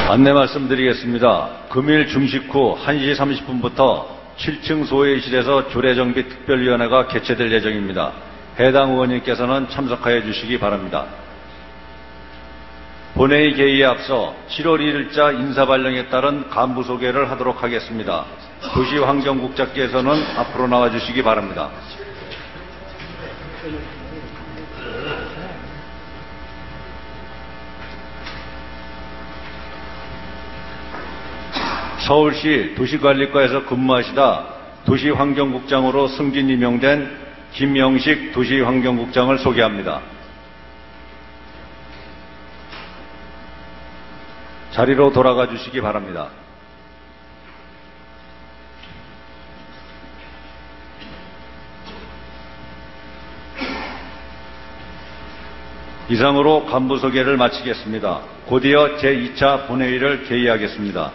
안내 말씀드리겠습니다. 금일 중식 후 1시 30분부터 7층 소회의실에서 조례정비 특별위원회가 개최될 예정입니다. 해당 의원님께서는 참석하여 주시기 바랍니다. 본회의 개의에 앞서 7월 1일자 인사발령에 따른 간부 소개를 하도록 하겠습니다. 도시환경국장께서는 앞으로 나와주시기 바랍니다. 서울시 도시관리과에서 근무하시다 도시환경국장으로 승진 임명된 김영식 도시환경국장을 소개합니다. 자리로 돌아가 주시기 바랍니다. 이상으로 간부 소개를 마치겠습니다. 곧이어 제2차 본회의를 개의하겠습니다.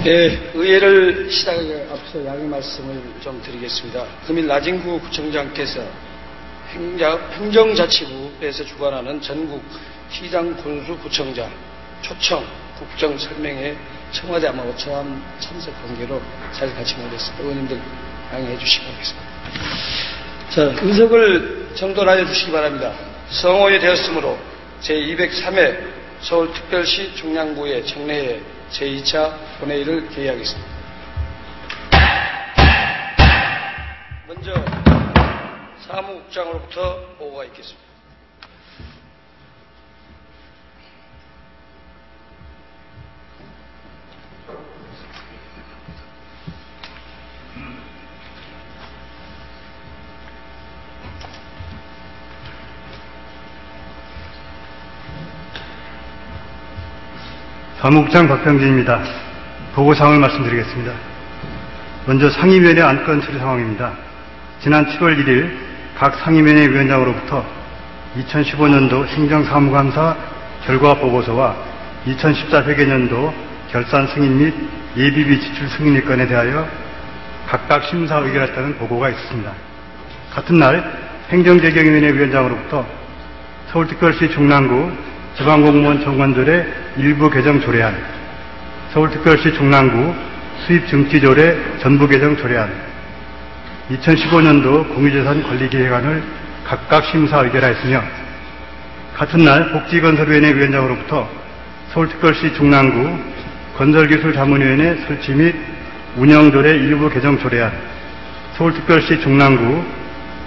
네, 의회를 시작하기 앞서 양해 말씀을 좀 드리겠습니다. 금일 나진구 구청장께서 행정자치부에서 주관하는 전국 시장 군수 구청장 초청 국정 설명회 청와대 아마 오차함 참석 관계로 자리를 같이 모셨습니다. 의원님들 양해해 주시기 바라겠습니다. 자, 의석을 정돈하여 주시기 바랍니다. 성호에 되었으므로 제203회 서울특별시 중랑구의 청례회 제2차 본회의를 개의하겠습니다. 먼저 사무국장으로부터 보고가 있겠습니다. 사무국장 박병진입니다. 보고사항을 말씀드리겠습니다. 먼저 상임위원회 안건 처리 상황입니다. 지난 7월 1일 각 상임위원회 위원장으로부터 2015년도 행정사무감사 결과 보고서와 2014 회계년도 결산 승인 및 예비비 지출 승인의 건에 대하여 각각 심사 의결했다는 보고가 있었습니다. 같은 날 행정재경위원회 위원장으로부터 서울특별시 중랑구 지방공무원 정관조례 일부 개정 조례안, 서울특별시 중랑구 수입증치조례 전부 개정 조례안, 2015년도 공유재산 관리계획안을 각각 심사 의결하였으며, 같은 날 복지건설위원회 위원장으로부터 서울특별시 중랑구 건설기술자문위원회 설치 및 운영조례 일부 개정 조례안, 서울특별시 중랑구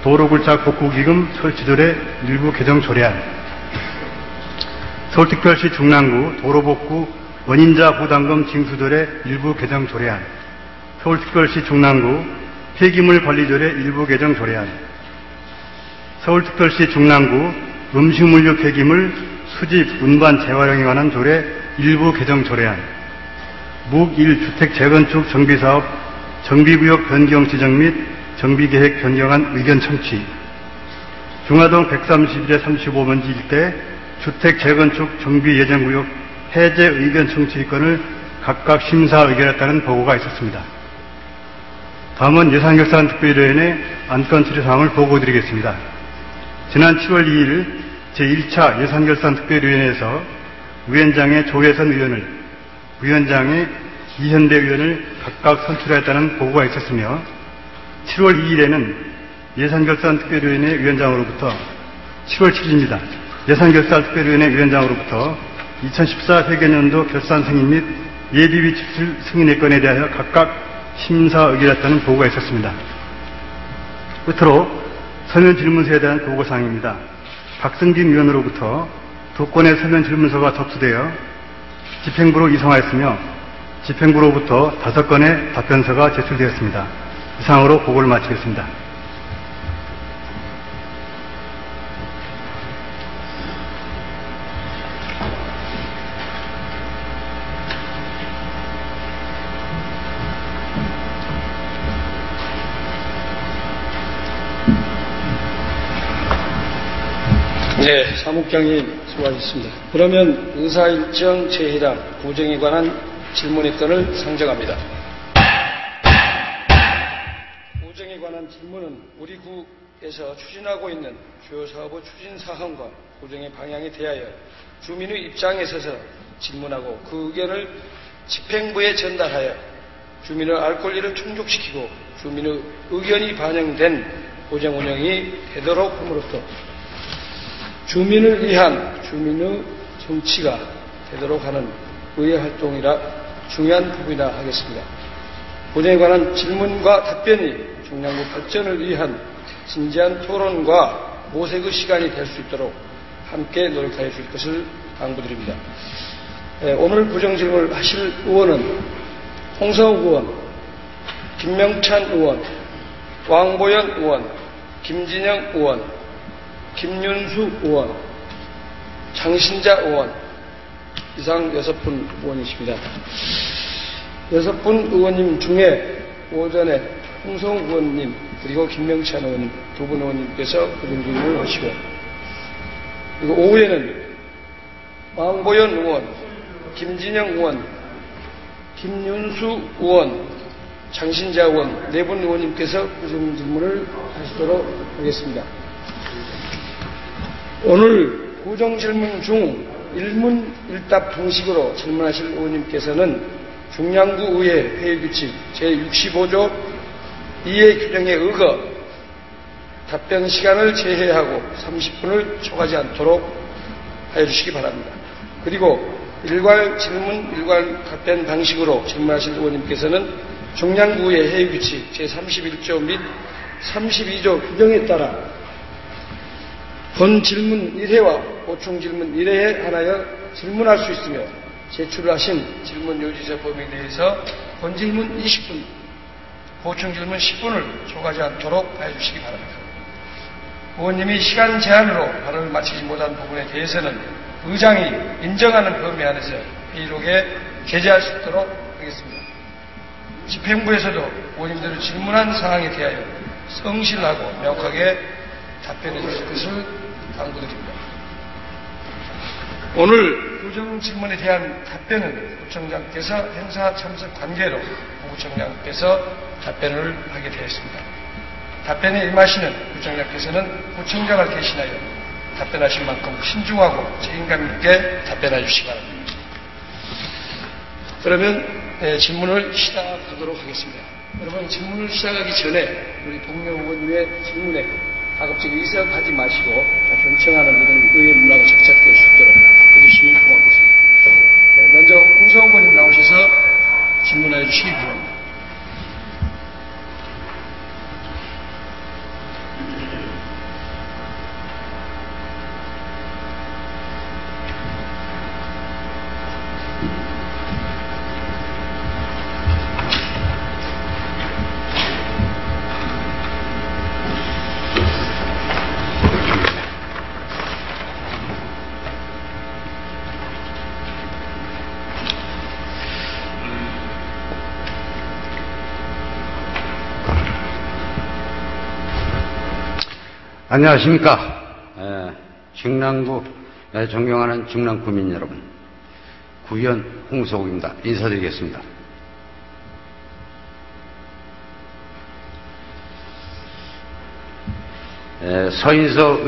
도로굴착 복구기금 설치조례 일부 개정 조례안, 서울특별시 중랑구 도로복구 원인자 부담금 징수조례 일부 개정 조례안, 서울특별시 중랑구 폐기물 관리조례 일부 개정 조례안, 서울특별시 중랑구 음식물류 폐기물 수집 운반 재활용에 관한 조례 일부 개정 조례안, 묵1주택 재건축 정비사업 정비구역 변경 지정 및 정비계획 변경안 의견 청취, 중화동 131에 35번지 일대 주택 재건축 정비 예정구역 해제 의견 청취 건을 각각 심사 의결했다는 보고가 있었습니다. 다음은 예산결산특별위원회 안건 처리 사항을 보고드리겠습니다. 지난 7월 2일 제1차 예산결산특별위원회에서 위원장의 조혜선 의원을, 위원장의 이현대 의원을 각각 선출하였다는 보고가 있었으며, 7월 2일에는 예산결산특별위원회 위원장으로부터 7월 7일입니다. 예산결산특별위원회 위원장으로부터 2014 회계년도 결산 승인 및 예비비 지출 승인의 건에 대하여 각각 심사 의결했다는 보고가 있었습니다. 끝으로 서면 질문서에 대한 보고사항입니다. 박승진 위원으로부터 2건의 서면 질문서가 접수되어 집행부로 이송하였으며 집행부로부터 5건의 답변서가 제출되었습니다. 이상으로 보고를 마치겠습니다. 네, 사무국장님 수고하셨습니다. 그러면 의사일정 재해당 구정에 관한 질문의 건을 상정합니다. 구정에 관한 질문은 우리 구에서 추진하고 있는 주요 사업의 추진 사항과 구정의 방향에 대하여 주민의 입장에 서서 질문하고 그 의견을 집행부에 전달하여 주민의 알 권리를 충족시키고 주민의 의견이 반영된 구정 운영이 되도록 함으로써 주민을 위한 주민의 정치가 되도록 하는 의회 활동이라 중요한 부분이라 하겠습니다. 구정에 관한 질문과 답변이 중량구 발전을 위한 진지한 토론과 모색의 시간이 될 수 있도록 함께 노력하여 줄 것을 당부드립니다. 오늘 구정 질문을 하실 의원은 홍성욱 의원, 김명찬 의원, 왕보연 의원, 김진영 의원, 김윤수 의원, 장신자 의원, 이상 6분 의원이십니다. 6분 의원님 중에 오전에 홍성욱 의원님 그리고 김명찬 의원님 2분 의원님께서 구정 질문을 하시고, 그리고 오후에는 왕보연 의원, 김진영 의원, 김윤수 의원, 장신자 의원 4분 의원님께서 구정 질문을 하시도록 하겠습니다. 오늘 구정 질문 중 일문 일답 방식으로 질문하실 의원님께서는 중량구 의회 회의규칙 제65조 2의 규정에 의거 답변 시간을 제외하고 30분을 초과하지 않도록 하여 주시기 바랍니다. 그리고 일괄 질문, 일괄 답변 방식으로 질문하실 의원님께서는 중량구의 회의규칙 제31조 및 32조 규정에 따라 본 질문 1회와 보충 질문 1회에 한하여 질문할 수 있으며 제출하신 질문 요지서 범위에 대해서 본 질문 20분, 보충 질문 10분을 초과하지 않도록 하여 주시기 바랍니다. 의원님이 시간 제한으로 발언을 마치지 못한 부분에 대해서는 의장이 인정하는 범위 안에서 회의록에 게재할 수 있도록 하겠습니다. 집행부에서도 의원님들의 질문한 사항에 대하여 성실하고 명확하게 답변해 주실 것을 당부드립니다. 오늘 구정 질문에 대한 답변은 구청장께서 행사 참석 관계로 부구청장께서 답변을 하게 되었습니다. 답변에 임하시는 구청장께서는 구청장을 대신하여 답변하실 만큼 신중하고 책임감 있게 답변해 주시기 바랍니다. 그러면 질문을 시작하도록 하겠습니다. 여러분, 질문을 시작하기 전에 우리 동료 의원님의 질문에 가급적 의석하지 마시고 경청하는 이런 의회 문화가 정착될 수 있도록 해주시면 고맙겠습니다. 먼저 홍성욱 의원님 나오셔서 질문해 주시기 바랍니다. 안녕하십니까. 중랑구 존경하는 중랑구민 여러분, 구의원 홍성욱입니다. 인사드리겠습니다. 서인서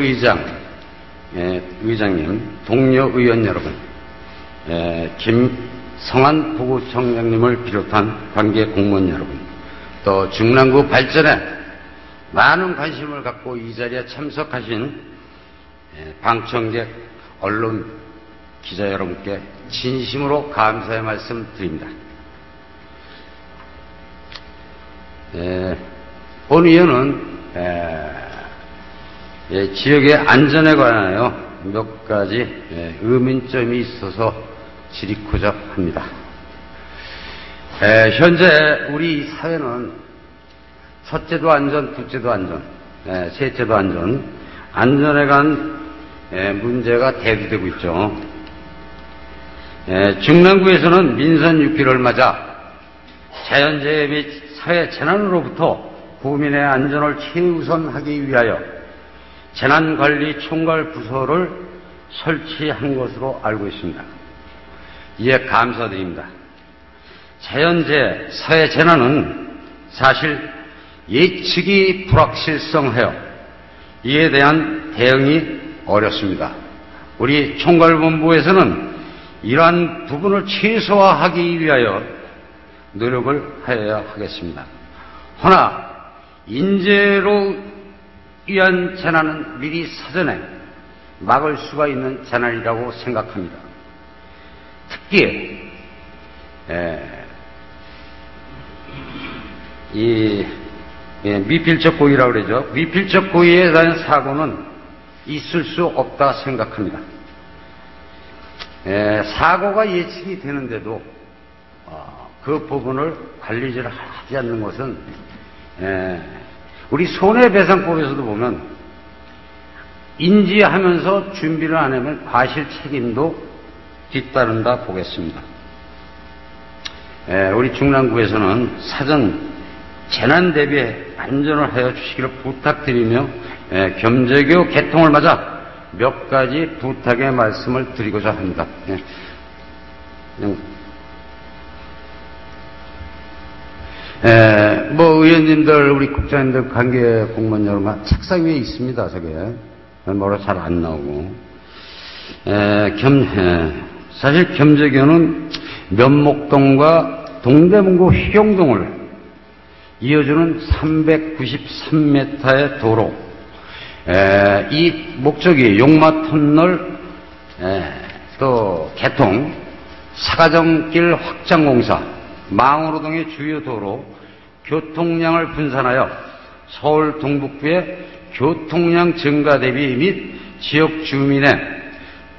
의장님, 동료 의원 여러분, 김성한 부구청장님을 비롯한 관계 공무원 여러분, 또 중랑구 발전에 많은 관심을 갖고 이 자리에 참석하신 방청객, 언론 기자 여러분께 진심으로 감사의 말씀 드립니다. 본 의원은 지역의 안전에 관하여 몇 가지 의문점이 있어서 질의코자 합니다. 현재 우리 사회는 첫째도 안전, 둘째도 안전, 셋째도 안전, 안전에 관한 문제가 대두되고 있죠. 중랑구에서는 민선 6기를 맞아 자연재해 및 사회 재난으로부터 구민의 안전을 최우선하기 위하여 재난관리 총괄부서를 설치한 것으로 알고 있습니다. 이에 감사드립니다. 자연재해, 사회재난은 사실 예측이 불확실성하여 이에 대한 대응이 어렵습니다. 우리 총괄본부에서는 이러한 부분을 최소화하기 위하여 노력을 하여야 하겠습니다. 허나 인재로 위한 재난은 미리 사전에 막을 수가 있는 재난이라고 생각합니다. 특히 미필적 고의라고 그러죠. 미필적 고의에 대한 사고는 있을 수 없다 생각합니다. 사고가 예측이 되는데도 그 부분을 관리를 하지 않는 것은 우리 손해배상법에서도 보면 인지하면서 준비를 안 하면 과실 책임도 뒤따른다 보겠습니다. 우리 중랑구에서는 사전 재난 대비에 안전을 하여 주시기를 부탁드리며 겸재교 개통을 맞아 몇 가지 부탁의 말씀을 드리고자 합니다. 의원님들, 우리 국장님들, 관계 공무원 여러분, 책상 위에 있습니다, 저게. 뭐라 잘 안 나오고. 사실 겸재교는 면목동과 동대문구 희경동을 이어주는 393m의 도로, 이 목적이 용마터널 또 개통, 사가정길 확장공사, 망우로동의 주요 도로, 교통량을 분산하여 서울 동북부의 교통량 증가 대비 및 지역 주민의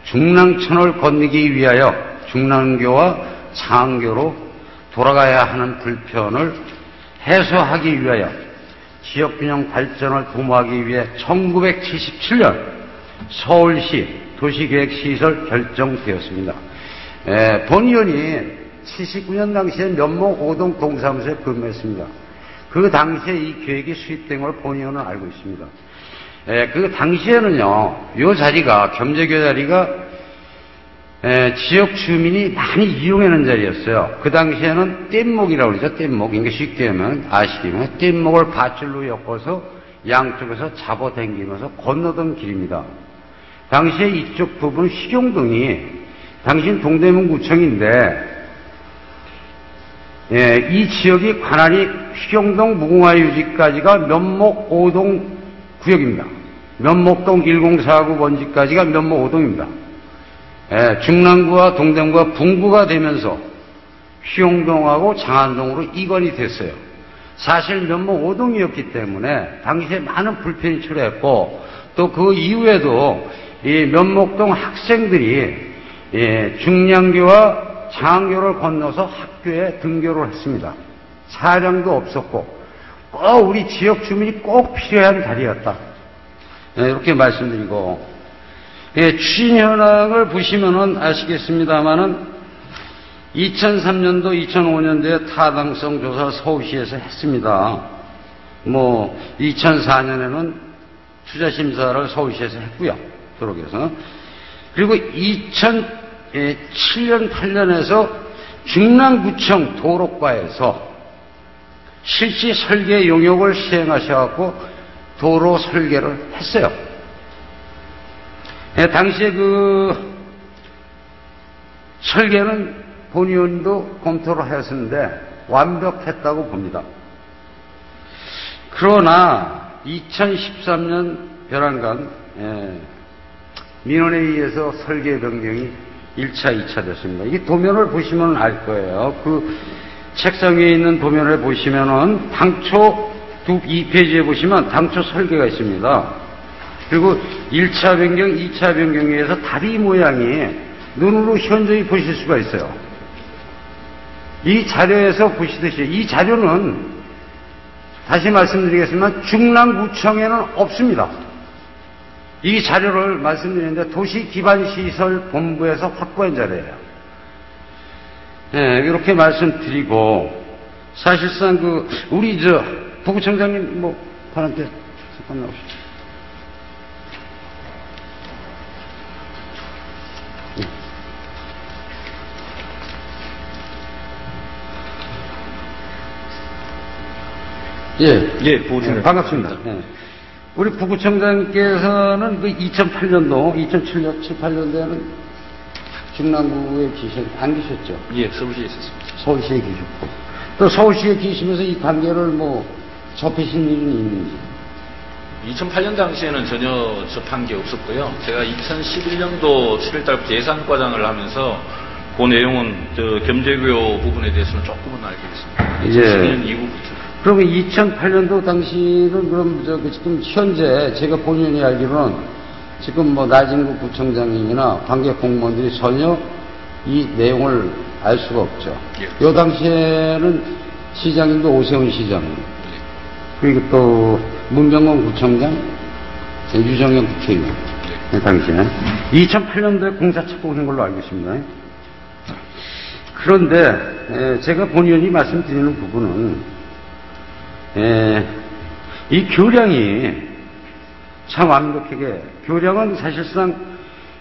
중랑천을 건너기 위하여 중랑교와 장안교로 돌아가야 하는 불편을 해소하기 위하여 지역균형 발전을 도모하기 위해 1977년 서울시 도시계획시설 결정되었습니다. 본 의원이 79년 당시에 면목 5동 동사무소에 근무했습니다. 그 당시에 이 계획이 수립된 걸 본 의원은 알고 있습니다. 그 당시에는요, 이 자리가, 겸재교 자리가 지역 주민이 많이 이용하는 자리였어요. 그 당시에는 뗏목이라고 그러죠. 뗏목. 이게 쉽게 하면 아시겠지만 뗏목을 밧줄로 엮어서 양쪽에서 잡아당기면서 건너던 길입니다. 당시에 이쪽 부분 희경동이 당신 동대문구청인데 이 지역이 관할이 희경동 무궁화 유지까지가 면목 5동 구역입니다. 면목동 1049 번지까지가 면목 5동입니다. 중랑구와 동대문구가 분구가 되면서 희용동하고 장안동으로 이관이 됐어요. 사실 면목 5동이었기 때문에 당시에 많은 불편이 초래했고 또 그 이후에도 이 면목동 학생들이 중량교와 장안교를 건너서 학교에 등교를 했습니다. 차량도 없었고 꼭 우리 지역 주민이 꼭 필요한 자리였다. 이렇게 말씀드리고 추진 현황을 보시면은 아시겠습니다만은 2003년도, 2005년도에 타당성 조사를 서울시에서 했습니다. 2004년에는 투자심사를 서울시에서 했고요. 도로계에서. 그리고 2007년, 8년에서 중랑구청 도로과에서 실시 설계 용역을 시행하셔갖고 도로 설계를 했어요. 당시에 그 설계는 본 의원도 검토를 하였었는데 완벽했다고 봅니다. 그러나 2013년 벼랑간 민원에 의해서 설계 변경이 1차, 2차 됐습니다. 이 도면을 보시면 알 거예요. 그 책상 위에 있는 도면을 보시면은 당초 2페이지에 보시면 당초 설계가 있습니다. 그리고 1차 변경, 2차 변경에 의해서 다리 모양이 눈으로 현저히 보실 수가 있어요. 이 자료에서 보시듯이 이 자료는 다시 말씀드리겠지만 중랑구청에는 없습니다. 이 자료를 말씀드리는데 도시기반시설본부에서 확보한 자료예요. 이렇게 말씀드리고 사실상 우리 부구청장님 관한테 잠깐 나오시죠. 예. 보충. 반갑습니다. 예. 우리 부구청장께서는 그 2008년도, 2007년, 8년도에는 중랑구에 안 계셨죠? 예, 서울시에 있었습니다. 서울시에 계셨고. 또 서울시에 계시면서 이 관계를 뭐 접하신 일은 있는지? 2008년 당시에는 전혀 접한 게 없었고요. 제가 2011년도 7월달부터 예산과장을 하면서 그 내용은 겸재구요 부분에 대해서는 조금은 알게 됐습니다. 예. 2011년 이후부터. 그러면 2008년도 당시는 그럼 지금 현재 제가 본인이 알기로는 지금 뭐 나진구 구청장이나 관계 공무원들이 전혀 이 내용을 알 수가 없죠. 예. 요 당시에는 시장님도 오세훈 시장, 그리고 또 문병건 구청장, 유정현 국회의원, 당시에 2008년도에 공사 착공한 걸로 알고 있습니다. 그런데 제가 본인이 말씀드리는 부분은 이 교량이 참 완벽하게, 교량은 사실상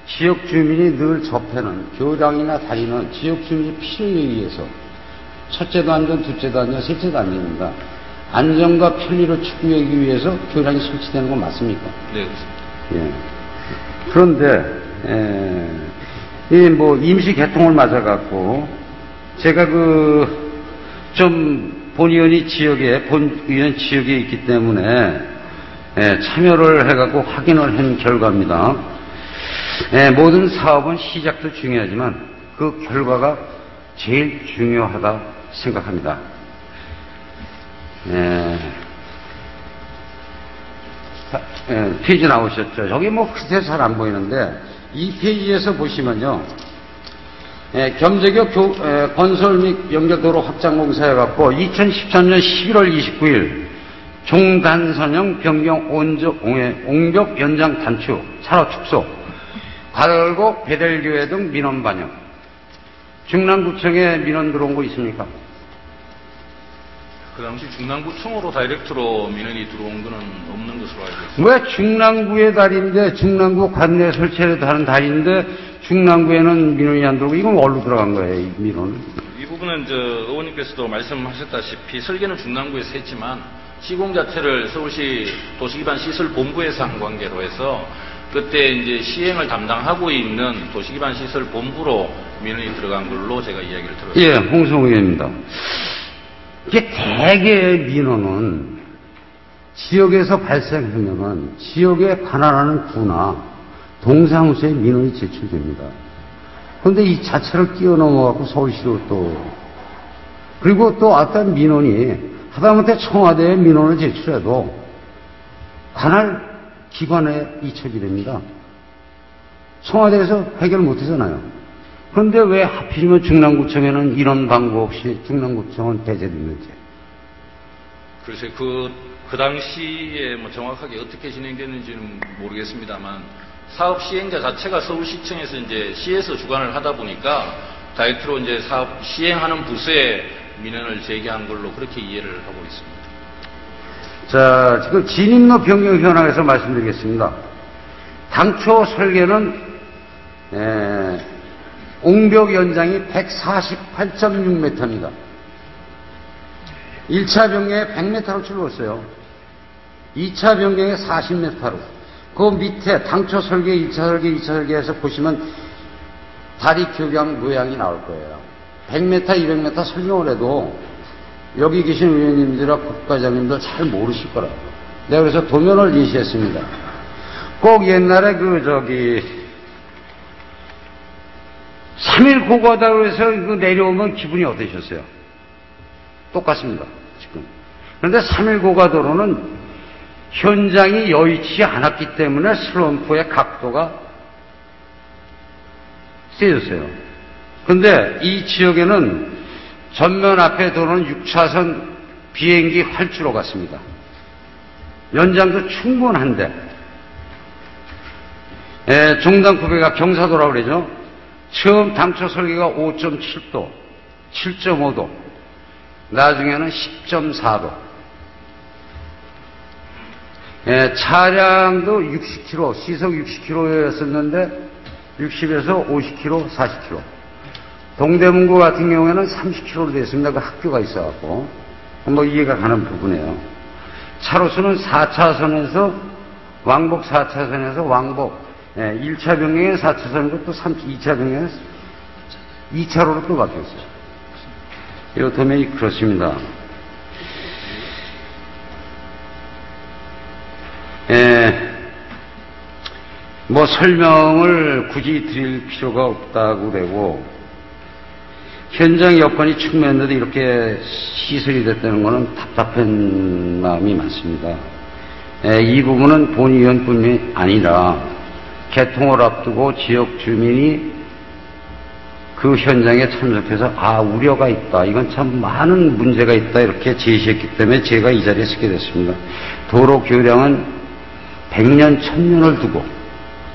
지역 주민이 늘 접해는, 교량이나 다리는 지역 주민의 필요에 의해서 첫째도 안전, 둘째도 안전, 셋째도 안전입니다. 안전과 편리를 추구하기 위해서 교량이 설치되는 건 맞습니까? 네, 그렇습니다. 예. 그런데 이 뭐 임시 개통을 맞아갖고 제가 좀 본의원이 지역에 있기 때문에 참여를 해갖고 확인을 한 결과입니다. 모든 사업은 시작도 중요하지만 그 결과가 제일 중요하다 생각합니다. 페이지 나오셨죠? 저기 뭐 그때 잘 안 보이는데 이 페이지에서 보시면요, 겸재교 건설 및 연결도로 확장 공사해갖고 2013년 11월 29일 종단선형 변경 옹벽 연장 단축 산업 축소 가열고 배달교회 등 민원 반영. 중랑구청에 민원 들어온 거 있습니까? 그 당시 중랑구청으로 다이렉트로 민원이 들어온 거는 없는 것으로 알고 있습니다. 왜 중랑구의 다리인데, 중랑구 관내 설치를 하는 다리인데 중랑구에는 민원이 안 들어오고, 이건 어디로 들어간 거예요, 이 민원은? 이 부분은 의원님께서도 말씀하셨다시피 설계는 중랑구에서 했지만 시공 자체를 서울시 도시기반 시설본부에서 한 관계로 해서 그때 이제 시행을 담당하고 있는 도시기반 시설본부로 민원이 들어간 걸로 제가 이야기를 들었습니다. 예, 홍성우 의원입니다. 이게 대개의 민원은 지역에서 발생하면은 지역에 관할하는 구나 동사무소에 민원이 제출됩니다. 그런데 이 자체를 뛰어넘어갖고 서울시로 그리고 또 어떤 민원이 하다못해 청와대에 민원을 제출해도 관할 기관에 이첩이 됩니다. 청와대에서 해결 못하잖아요. 그런데 왜 하필이면 중랑구청에는 이런 방법 없이 중랑구청은 배제됐는지. 글쎄, 그 당시에 뭐 정확하게 어떻게 진행됐는지는 모르겠습니다만 사업 시행자 자체가 서울시청에서 이제 시에서 주관을 하다 보니까 다이렉트로 이제 사업 시행하는 부서에 민원을 제기한 걸로 그렇게 이해를 하고 있습니다. 자, 지금 진입로 변경 현황에서 말씀드리겠습니다. 당초 설계는 옹벽 연장이 148.6m입니다. 1차 변경에 100m로 줄었어요. 2차 변경에 40m로. 그 밑에 당초 설계, 2차 설계에서 보시면 다리 교량 모양이 나올 거예요. 100m, 200m 설명을 해도 여기 계신 의원님들과 국과장님들 잘 모르실 거라고. 내가 그래서 도면을 예시했습니다. 꼭 옛날에 3일 고가다로 해서 내려오면 기분이 어떠셨어요? 똑같습니다, 지금. 그런데 3일 고가도로는 현장이 여의치 않았기 때문에 슬럼프의 각도가 세졌어요. 그런데 이 지역에는 전면 앞에 도로는 6차선 비행기 활주로 같습니다. 연장도 충분한데, 종단 구배가 경사도라고 그러죠. 처음 당초 설계가 5.7도, 7.5도, 나중에는 10.4도. 차량도 60km, 시속 60km였었는데 60에서 50km, 40km. 동대문구 같은 경우에는 30km로 되어 있습니다. 그 학교가 있어갖고 뭐 이해가 가는 부분이에요. 차로수는 4차선에서 왕복 4차선에서 왕복 1차 병행에 4차선이고 또 2차 병행에 2차로로 또 바뀌었어요. 이 도면이 그렇습니다. 뭐 설명을 굳이 드릴 필요가 없다고 되고, 현장 여건이 충분했는데 이렇게 시설이 됐다는 것은 답답한 마음이 많습니다. 이 부분은 본의원뿐이 아니라 개통을 앞두고 지역 주민이 그 현장에 참석해서 우려가 있다, 이건 참 많은 문제가 있다, 이렇게 제시했기 때문에 제가 이 자리에 서게 됐습니다. 도로 교량은 100년, 1000년을 두고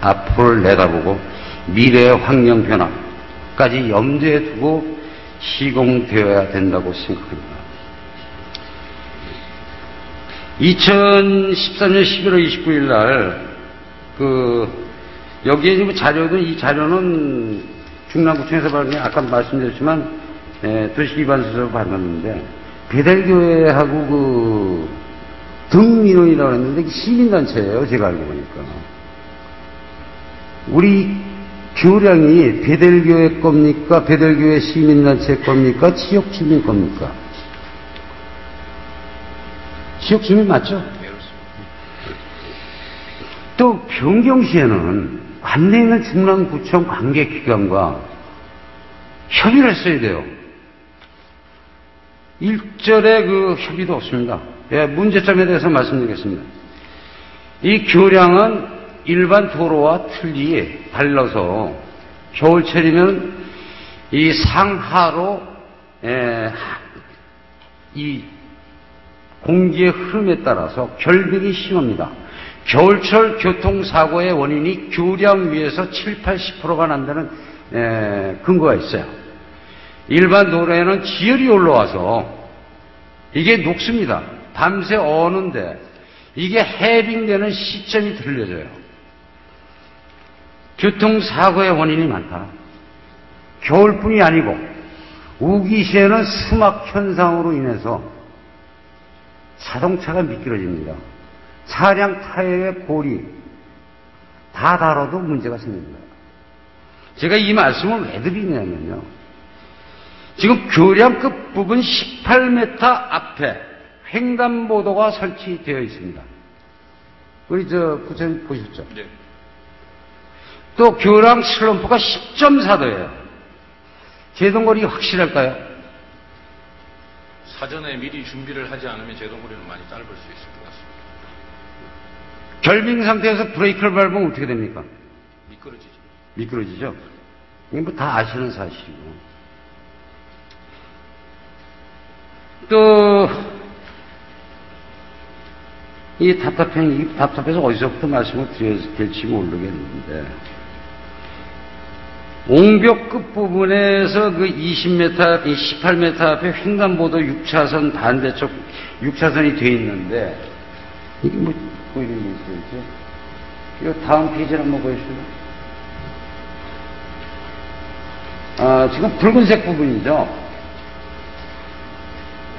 앞을 내다보고 미래의 환경 변화까지 염두에 두고 시공되어야 된다고 생각합니다. 2013년 11월 29일 날 여기에 지금 이 자료는 중랑구청에서 발견, 아까 말씀드렸지만 도시기반서에서 발견했는데, 배달교회하고 등민원이라고 했는데 시민단체예요, 제가 알고 보니까. 우리 교량이 배달교회 겁니까? 배달교회 시민단체 겁니까? 지역주민 겁니까? 지역주민 맞죠? 또 변경시에는 관내에 있는 중랑구청 관계기관과 협의를 했어야 돼요. 일절의 협의도 없습니다. 문제점에 대해서 말씀드리겠습니다. 이 교량은 일반 도로와 틀리 달라서 겨울철이면 이 상하로 이 공기의 흐름에 따라서 결빙이 심합니다. 겨울철 교통사고의 원인이 교량 위에서 70-80%가 난다는 근거가 있어요. 일반 도로에는 지열이 올라와서 이게 녹습니다. 밤새 어는데 이게 해빙되는 시점이 들려져요. 교통사고의 원인이 많다. 겨울뿐이 아니고 우기시에는 수막 현상으로 인해서 자동차가 미끄러집니다. 차량 타이어의 골이 다 닳아도 문제가 생깁니다. 제가 이 말씀을 왜 드리냐면요, 지금 교량 끝부분 18m 앞에 횡단보도가 설치되어 있습니다. 우리 부처님 보셨죠? 네. 또 교량 슬럼프가 10.4도예요. 제동거리 확실할까요? 사전에 미리 준비를 하지 않으면 제동거리는 많이 짧을 수 있을 것 같습니다. 결빙 상태에서 브레이크를 밟으면 어떻게 됩니까? 미끄러지죠. 미끄러지죠? 이게 뭐 다 아시는 사실이고. 또, 이 답답해서 어디서부터 말씀을 드려야 될지 모르겠는데, 옹벽 끝부분에서 20m, 18m 앞에 횡단보도 6차선 반대쪽 6차선이 돼 있는데, 이게 뭐, 보이는 게 있어야죠. 이거 다음 페이지를 한번 보여주시죠. 지금 붉은색 부분이죠.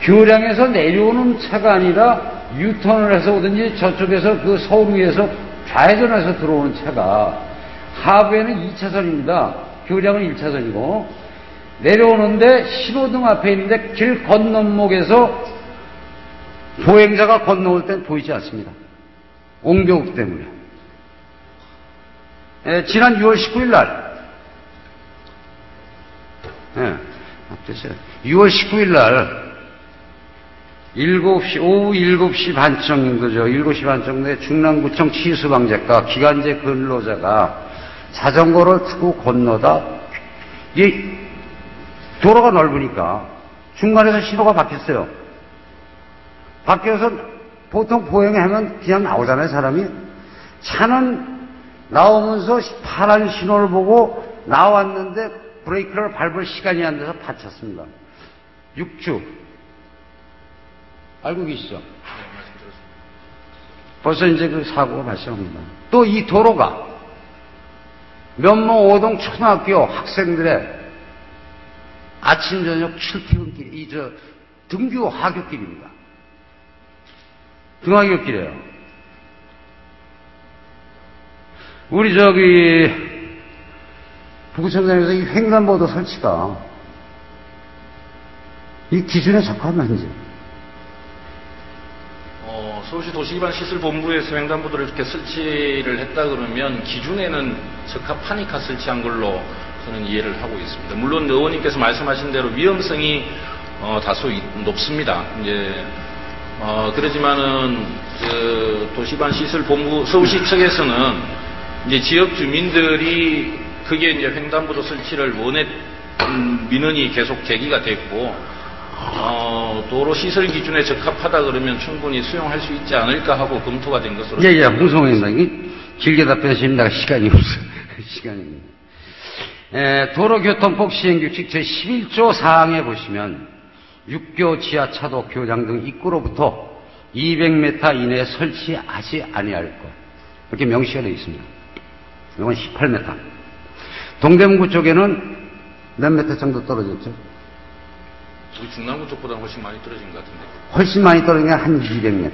교량에서 내려오는 차가 아니라 유턴을 해서 오든지 저쪽에서 서울 위에서 좌회전해서 들어오는 차가 하부에는 2차선입니다. 교량은 1차선이고 내려오는데 신호등 앞에 있는데 길 건너목에서 보행자가 건너올 땐 보이지 않습니다. 옹벽 때문에. 지난 6월 19일 날 6월 19일 날 오후 7시 반쯤이죠. 7시 반 정도에 중랑구청 치수방재과 기간제 근로자가 자전거를 타고 건너다, 이 도로가 넓으니까 중간에서 신호가 바뀌었어요. 바뀌어서 보통 보행하면 그냥 나오잖아요, 사람이. 차는 나오면서 파란 신호를 보고 나왔는데 브레이크를 밟을 시간이 안 돼서 다쳤습니다. 6주. 알고 계시죠? 네, 말씀드렸습니다. 벌써 이제 그 사고가 발생합니다. 또 이 도로가 면목 5동 초등학교 학생들의 아침 저녁 출퇴근길, 등교 하교길입니다. 등하굣길이에요. 우리 저기 부구청장에서 이 횡단보도 설치가 이 기준에 적합한지. 서울시 도시기반시설본부에서 횡단보도를 이렇게 설치를 했다 그러면 기준에는 적합하니까 설치한 걸로 저는 이해를 하고 있습니다. 물론 의원님께서 말씀하신 대로 위험성이 다소 높습니다. 이제 그러지만은 도시기반시설본부 서울시 측에서는 이제 지역 주민들이 그게 이제 횡단보도 설치를 민원이 계속 제기가 됐고 도로 시설 기준에 적합하다 그러면 충분히 수용할 수 있지 않을까 하고 검토가 된 것으로. 예, 홍성호입니다. 이게 길게 답변하십니다. 시간이 없어요. 시간입니다. 도로교통법 시행규칙 제11조 사항에 보시면 육교, 지하차도, 교장 등 입구로부터 200m 이내에 설치하지 아니할 것. 이렇게 명시가 되어 있습니다. 이건 18m. 동대문구 쪽에는 몇 미터 정도 떨어졌죠? 우리 중남구 쪽보다 훨씬 많이 떨어진 것 같은데. 훨씬 많이 떨어진 게 한 200m.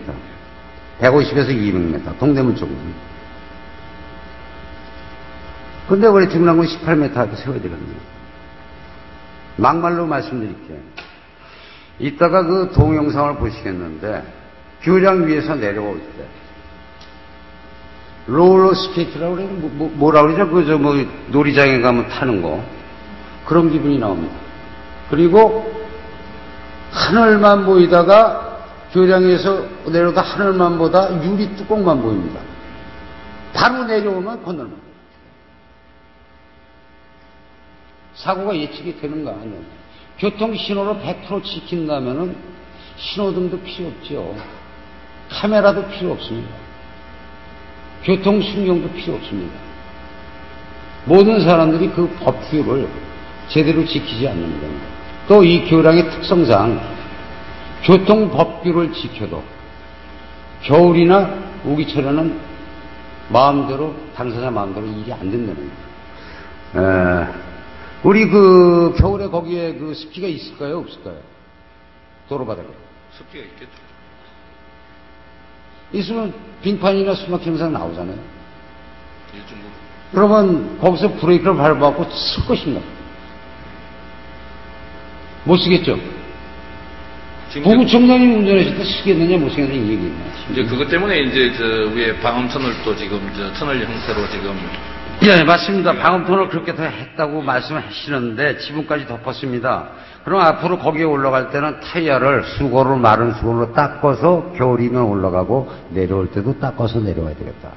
150에서 200m. 동대문 쪽은. 근데 원래 중랑구는 18m 앞에 세워야 되거든요. 막말로 말씀드릴게요. 이따가 그 동영상을 보시겠는데, 교량 위에서 내려올 때, 롤러 스케이트라고 그래요? 뭐라 그러죠? 놀이장에 가면 타는 거. 그런 기분이 나옵니다. 그리고 하늘만 보이다가 교량에서 내려오다 하늘만 보다 유리 뚜껑만 보입니다. 바로 내려오면 건널만. 사고가 예측이 되는가 하는. 교통신호를 100% 지킨다면은 신호등도 필요 없죠. 카메라도 필요 없습니다. 교통신경도 필요 없습니다. 모든 사람들이 그 법규를 제대로 지키지 않는 겁니다. 또 이 교량의 특성상 교통법규를 지켜도 겨울이나 우기철에는 마음대로 당사자 마음대로 일이 안 된다는 거예요. 우리 그 겨울에 거기에 그 습기가 있을까요? 없을까요? 도로바닥에. 습기가 있겠죠. 있으면 빙판이나 수막 현상 나오잖아요. 일정도. 그러면 거기서 브레이크를 밟아갖고 쓸 것인가? 못 쓰겠죠? 부구청장이 운전하실 때 쓰겠느냐 못 쓰겠느냐 이 얘기입니다. 이제 그것 때문에 이제 저 위에 방음 터널도 지금 터널 형태로 지금. 예, 맞습니다. 방음 터널 그렇게 다 했다고 말씀하시는데 지붕까지 덮었습니다. 그럼 앞으로 거기에 올라갈 때는 타이어를 수고로 마른 수고로 닦아서 겨울이면 올라가고 내려올 때도 닦아서 내려와야 되겠다.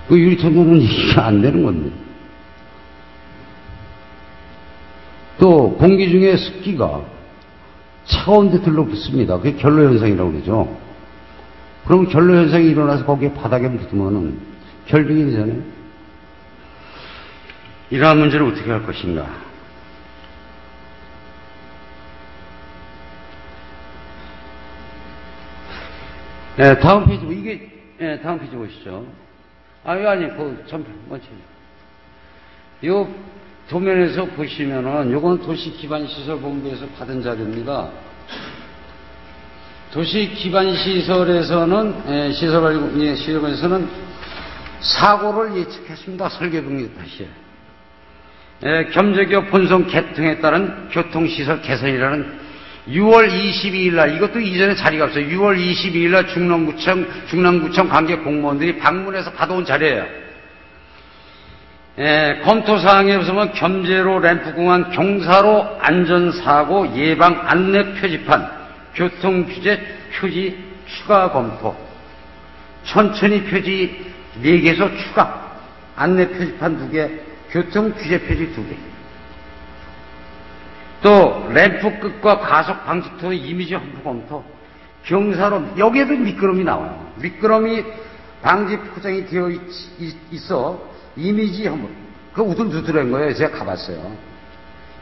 그 유리터널은 이게 안 되는 건데. 또 공기 중에 습기가 차가운 데 들러붙습니다. 그게 결로현상이라고 그러죠. 그럼 결로현상이 일어나서 거기에 바닥에 묻으면은 결빙이 되잖아요. 이러한 문제를 어떻게 할 것인가. 네, 다음 페이지, 이게, 다음 페이지 보시죠. 아니, 먼저. 요 도면에서 보시면은, 요건 도시기반시설본부에서 받은 자료입니다. 도시기반시설에서는, 시설본에서는 사고를 예측했습니다. 설계등록 다시. 겸재기업 본선 개통에 따른 교통시설 개선이라는 6월 22일 날, 이것도 이전에 자리가 없어요. 6월 22일 날 중랑구청 관계 공무원들이 방문해서 받아온 자료예요. 검토사항에 보면 겸재로 램프공항 경사로 안전사고 예방 안내 표지판, 교통규제 표지 추가 검토, 천천히 표지 4개에서 추가, 안내 표지판 2개, 교통규제 표지 2개. 또 램프 끝과 가속 방지턱 이미지 험포 검토, 경사로 여기에도 미끄럼이 나와요. 미끄럼이 방지 포장이 되어 있어 이미지 험포, 그 우둘두둘한 거예요. 제가 가봤어요.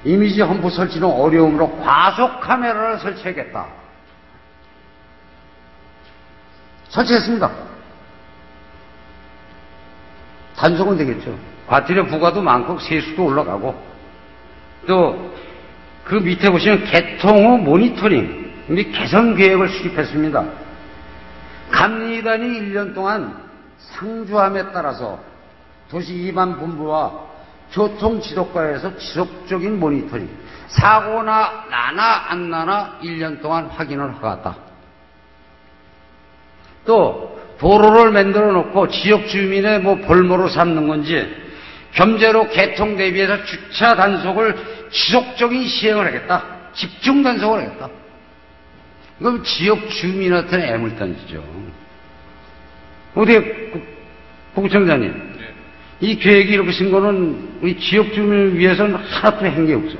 이미지 험포 설치는 어려움으로 과속 카메라를 설치하겠다. 설치했습니다. 단속은 되겠죠. 과태료 부과도 많고 세수도 올라가고 또 그 밑에 보시면 개통 후 모니터링 및 개선 계획을 수립했습니다. 감리단이 1년 동안 상주함에 따라서 도시 이반 본부와 교통 지도과에서 지속적인 모니터링, 사고나 나나 안 나나 1년 동안 확인을 하갔다. 또 도로를 만들어 놓고 지역 주민의 볼모로 삼는 건지 겸제로 개통 대비해서 주차 단속을 지속적인 시행을 하겠다. 집중 단속을 하겠다. 이건 지역 주민한테는 애물단지죠. 어떻게 부구청장님, 네. 이 계획이 이렇게 쓴 거는 우리 지역 주민을 위해서는 하나도 한 게 없어요.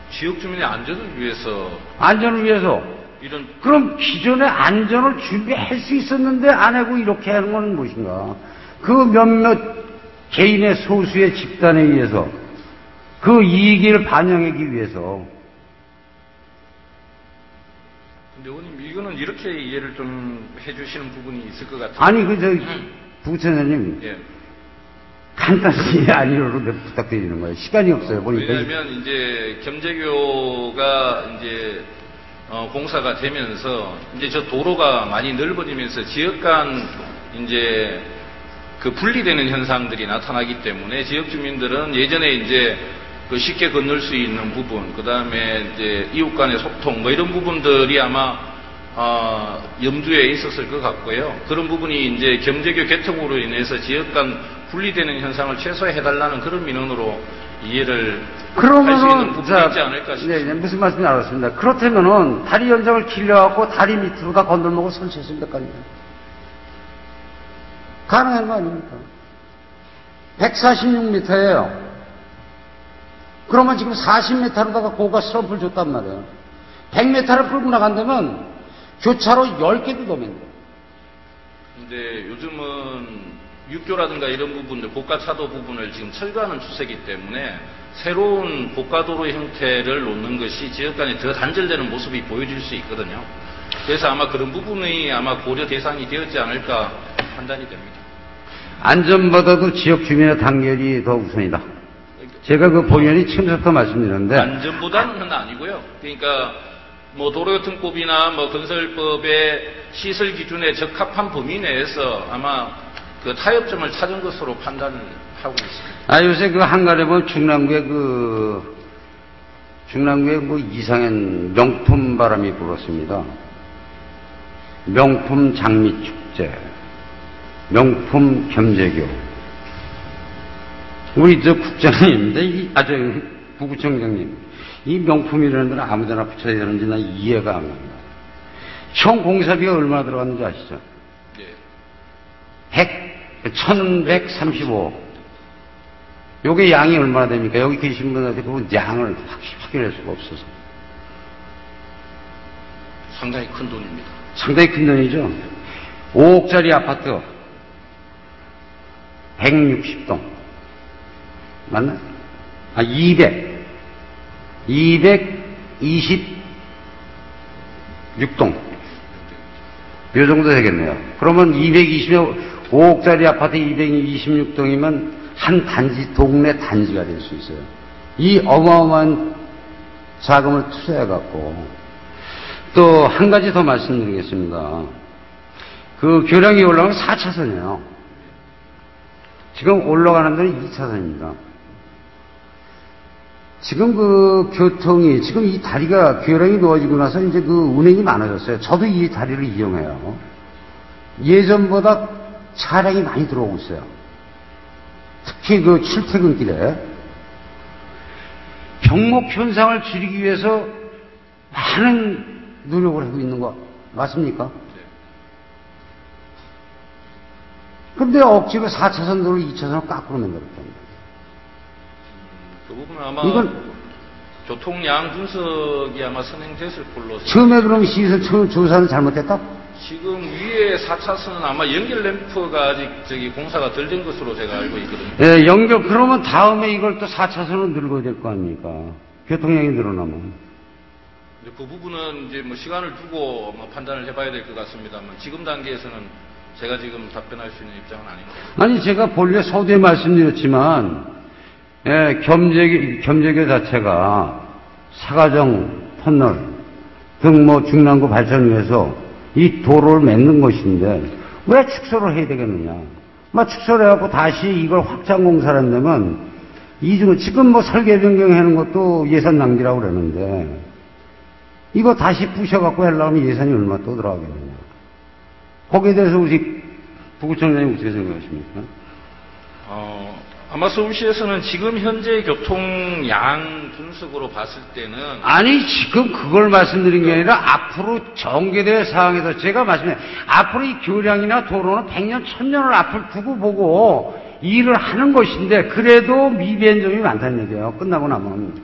지역 주민의 안전을 위해서 안전을 위해서. 이런 그럼 기존에 안전을 준비할 수 있었는데 안 하고 이렇게 하는 건 무엇인가? 그 몇몇 개인의 소수의 집단에 의해서 그 이익을 반영하기 위해서. 근데 의원님 이거는 이렇게 이해를 좀 해주시는 부분이 있을 것 같아요. 아니 부부청장님, 예. 간단히 아니로도 부탁드리는 거예요. 시간이 없어요. 보니까. 왜냐하면 이제 겸재교가 이제 공사가 되면서 이제 저 도로가 많이 넓어지면서 지역 간 이제 그 분리되는 현상들이 나타나기 때문에 지역 주민들은 예전에 이제 그 쉽게 건널 수 있는 부분, 그 다음에 이제 이웃 간의 소통, 이런 부분들이 아마, 염두에 있었을 것 같고요. 그런 부분이 이제 겸재교 개통으로 인해서 지역 간 분리되는 현상을 최소화해달라는 그런 민원으로 이해를 할 수 있는 부분이 있지 않을까 싶습니다. 네, 무슨 말씀인지 알았습니다. 그렇다면은 다리 연장을 길러갖고 다리 밑으로 다 건널목을 설치했으면 될거 아니에요. 가능한 거 아닙니까? 146m예요. 그러면 지금 40m로다가 고가 슬럼프를 줬단 말이에요. 100m를 끌고 나간다면 교차로 10개도 더 맨다. 근데 요즘은 육교라든가 이런 부분들, 고가차도 부분을 지금 철거하는 추세이기 때문에 새로운 고가도로 형태를 놓는 것이 지역 간에 더 단절되는 모습이 보여질 수 있거든요. 그래서 아마 그런 부분이 아마 고려 대상이 되었지 않을까 판단이 됩니다. 안전보다도 지역 주민의 단결이 더 우선이다. 제가 그 본연이 처음부터 말씀드렸는데. 안전보다는 아니고요. 그러니까 도로교통법이나 건설법의 시설 기준에 적합한 범위 내에서 아마 그 타협점을 찾은 것으로 판단을 하고 있습니다. 요새 그 한간에 보면 중랑구에 이상한 명품 바람이 불었습니다. 명품 장미축제, 명품 겸재교. 우리 국장님, 부구청장님, 이 명품이라는 데는 아무데나 붙여야 되는지 나 이해가 안 갑니다. 총 공사비가 얼마나 들어갔는지 아시죠? 네. 1135. 요게 양이 얼마나 됩니까? 여기 계신 분한테 그 양을 확인할 수가 없어서. 상당히 큰 돈입니다. 상당히 큰 돈이죠. 5억짜리 아파트 160동 맞나? 226동 요 정도 되겠네요. 그러면 5억짜리 아파트 226동이면 한 단지, 동네 단지가 될 수 있어요. 이 어마어마한 자금을 투자해갖고, 또 한 가지 더 말씀드리겠습니다. 그 교량이 올라가면 4차선이에요. 지금 올라가는 데는 2차선입니다. 지금 그 교통이, 지금 이 다리가 교량이 놓아지고 나서 이제 그 운행이 많아졌어요. 저도 이 다리를 이용해요. 예전보다 차량이 많이 들어오고 있어요. 특히 그 출퇴근길에. 병목 현상을 줄이기 위해서 많은 노력을 하고 있는 거 맞습니까? 그런데 억지로 4차선 도로 2차선을 거꾸로 만들었답니다. 그 부분은 아마 이건 교통량 분석이 아마 선행됐을 걸로 처음에 그럼 시에서 조사는 잘못했다? 지금 위에 4차선은 아마 연결 램프가 아직 공사가 덜 된 것으로 제가 알고 있거든요. 예, 그러면 다음에 이걸 또 4차선으로 늘려야 될 거 아닙니까? 교통량이 늘어나면. 그 부분은 이제 시간을 두고 판단을 해봐야 될 것 같습니다만 지금 단계에서는 제가 지금 답변할 수 있는 입장은 아닙니다. 아니, 제가 본래 서두에 말씀드렸지만, 예, 겸재교 자체가 사가정 터널 등 뭐 중랑구 발전을 위해서 이 도로를 맺는 것인데 왜 축소를 해야 되겠느냐. 막 축소를 해갖고 다시 이걸 확장 공사를 한다면 지금 뭐 설계 변경하는 것도 예산 낭비라고 그러는데 이거 다시 부셔갖고 하려면 예산이 얼마 또 들어가겠느냐. 거기에 대해서 우리 부구청장님 어떻게 생각하십니까? 아마 서울시에서는 지금 현재 교통량 분석으로 봤을 때는 아니 지금 그걸 말씀드린 게 아니라 앞으로 전개될 상황에서 제가 말씀드린 앞으로 이 교량이나 도로는 100년 1000년을 앞을 두고 보고 일을 하는 것인데 그래도 미비한 점이 많다는 얘기예요. 끝나고 나면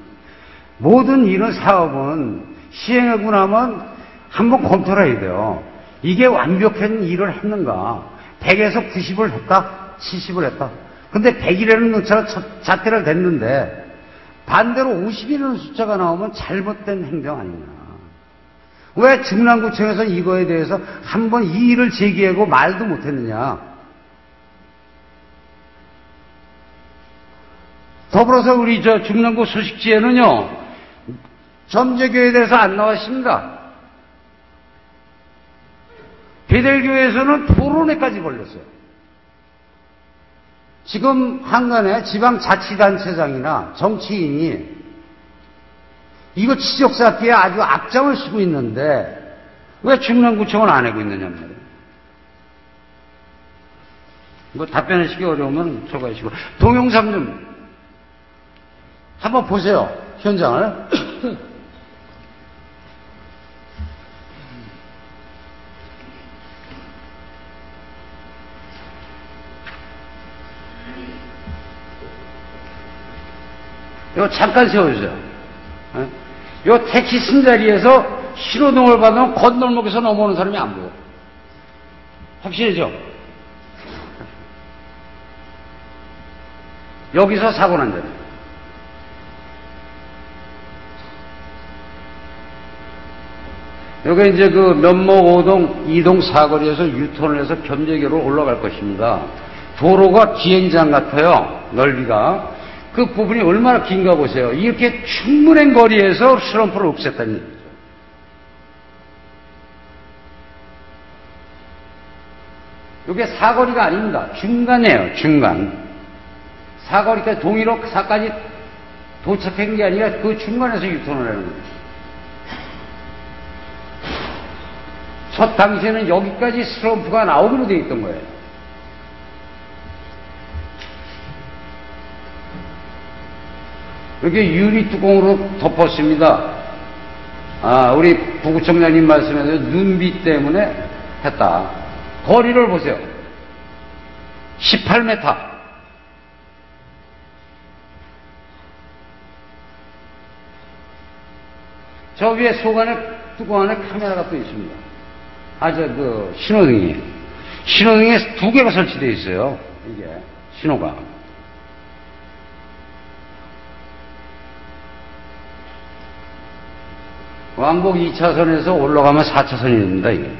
모든 이런 사업은 시행하고 나면 한번 검토를 해야 돼요. 이게 완벽한 일을 했는가. 100에서 90을 했다 70을 했다. 근데 100이라는 숫자가 자태를 댔는데 반대로 50이라는 숫자가 나오면 잘못된 행정 아니냐. 왜 중랑구청에서 이거에 대해서 한번 이 일을 제기하고 말도 못했느냐. 더불어서 우리 중랑구 소식지에는요 점재교에 대해서 안 나왔습니다. 베델교에서는 토론회까지 걸렸어요. 지금 한간에 지방자치단체장이나 정치인이 이거 지적 쌓기에 아주 앞장을 서고 있는데 왜 중랑구청은 안 하고 있느냐 말이에요. 이거 답변하시기 어려우면 저거 하시고 동영상 좀 한번 보세요. 현장을. 이거 잠깐 세워주세요. 이 택시 쓴 자리에서 신호등을 받으면 건널목에서 넘어오는 사람이 안 보여. 확실하죠? 여기서 사고 난 자리. 여기 이제 그 면목 5동, 2동 사거리에서 유턴을 해서 겸재교로 올라갈 것입니다. 도로가 비행장 같아요. 넓이가. 그 부분이 얼마나 긴가 보세요. 이렇게 충분한 거리에서 슬럼프를 없앴다는 얘기죠. 이게 사거리가 아닙니다. 중간이에요. 중간. 사거리까지 동일로 사까지 도착한 게 아니라 그 중간에서 유턴을 하는 거예요. 첫 당시에는 여기까지 슬럼프가 나오기로 되어 있던 거예요. 여기 유리 뚜껑으로 덮었습니다. 우리 부구청장님 말씀에서 눈비 때문에 했다. 거리를 보세요. 18m. 저 위에 속 안에, 뚜껑 안에 카메라가 또 있습니다. 신호등이. 신호등에 2개가 설치되어 있어요. 이게, 신호가. 왕복 2차선에서 올라가면 4차선이 됩니다, 이게.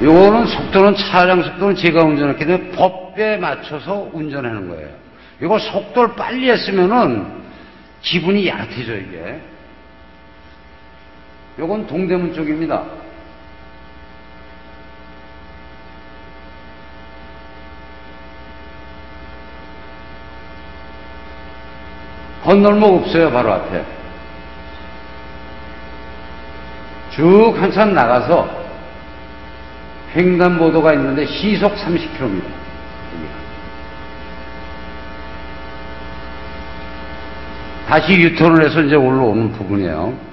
요거는 속도는 차량 속도는 제가 운전했기 때문에 법에 맞춰서 운전하는 거예요. 이거 속도를 빨리 했으면은 기분이 얕아져, 이게. 요건 동대문 쪽입니다. 건널목 없어요, 바로 앞에. 쭉 한참 나가서 횡단보도가 있는데 시속 30km입니다. 다시 유턴을 해서 이제 올라오는 부분이에요.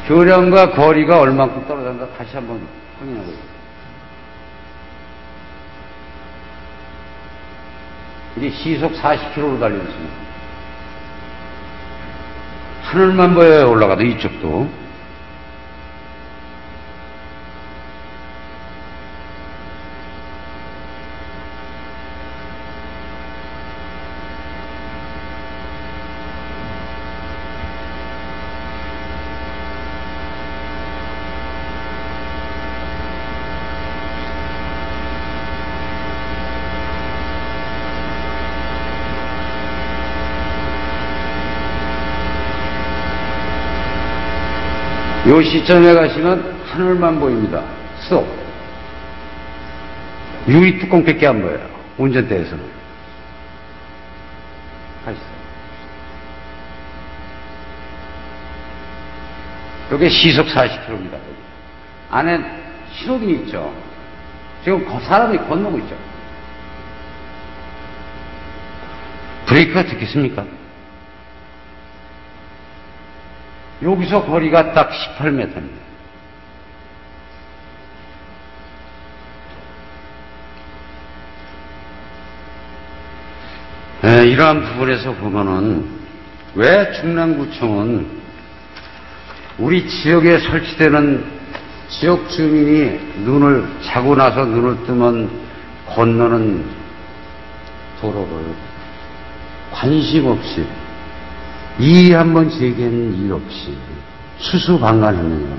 교량과 거리가 얼만큼 떨어졌는가 다시 한번 확인하고 있습니다. 이게 시속 40km로 달리고 있습니다. 하늘만 보여요, 올라가도 이쪽도. 요 시점에 가시면 하늘만 보입니다. 스톱. 유리 뚜껑밖에 안 보여요. 운전대에서는. 가시죠. 여기 시속 40km입니다. 안에 신호등이 있죠. 지금 사람이 건너고 있죠. 브레이크가 듣겠습니까? 여기서 거리가 딱 18m입니다. 이러한 부분에서 보면은 왜 중랑구청은 우리 지역에 설치되는 지역 주민이 눈을 자고 나서 눈을 뜨면 건너는 도로를 관심 없이 이의 한번 제기하는 일 없이 수수방관했느냐.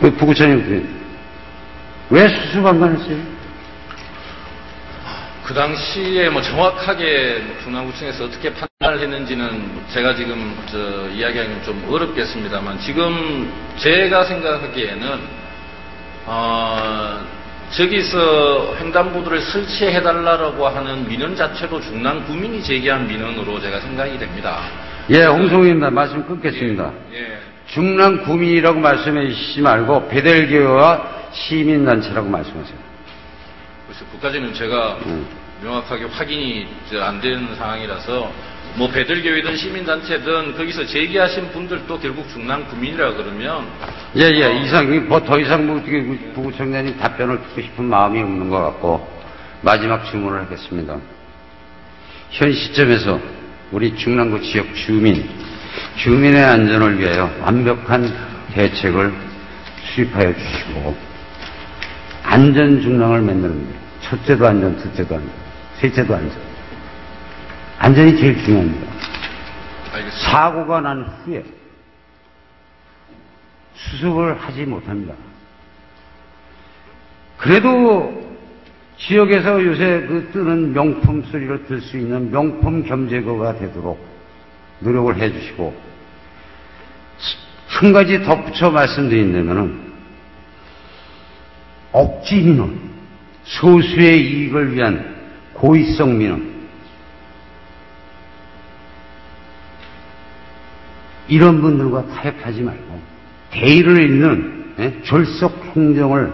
왜 부구청장님 왜 수수방관했어요? 그 당시에 뭐 정확하게 중랑구청에서 어떻게 판단을 했는지는 제가 지금 이야기하기는 좀 어렵겠습니다만, 지금 제가 생각하기에는 저기서 횡단보도를 설치해달라고 하는 민원 자체도 중랑구민이 제기한 민원으로 제가 생각이 됩니다. 예, 홍성우입니다. 말씀 끊겠습니다. 예. 중랑구민이라고 말씀해 주시지 말고 배달교와 시민단체라고 말씀하세요. 그래서 국가적인 제가 명확하게 확인이 안 되는 상황이라서 뭐 배들교회든 시민단체든 거기서 제기하신 분들도 결국 중랑구민이라 그러면 이상 더 이상 부구청장님 답변을 듣고 싶은 마음이 없는 것 같고 마지막 질문을 하겠습니다. 현 시점에서 우리 중랑구 지역 주민의 안전을 위하여 완벽한 대책을 수립하여 주시고 안전 중랑을 만듭니다. 첫째도 안전, 둘째도 안전, 셋째도 안전. 안전이 제일 중요합니다. 알겠습니다. 사고가 난 후에 수습을 하지 못합니다. 그래도 지역에서 요새 뜨는 명품 소리를 들 수 있는 명품 겸재거가 되도록 노력을 해주시고, 한 가지 덧붙여 말씀드린다면은 억지 민원, 소수의 이익을 위한 고의성 민원, 이런 분들과 타협하지 말고 대의를 잇는 졸속 행정을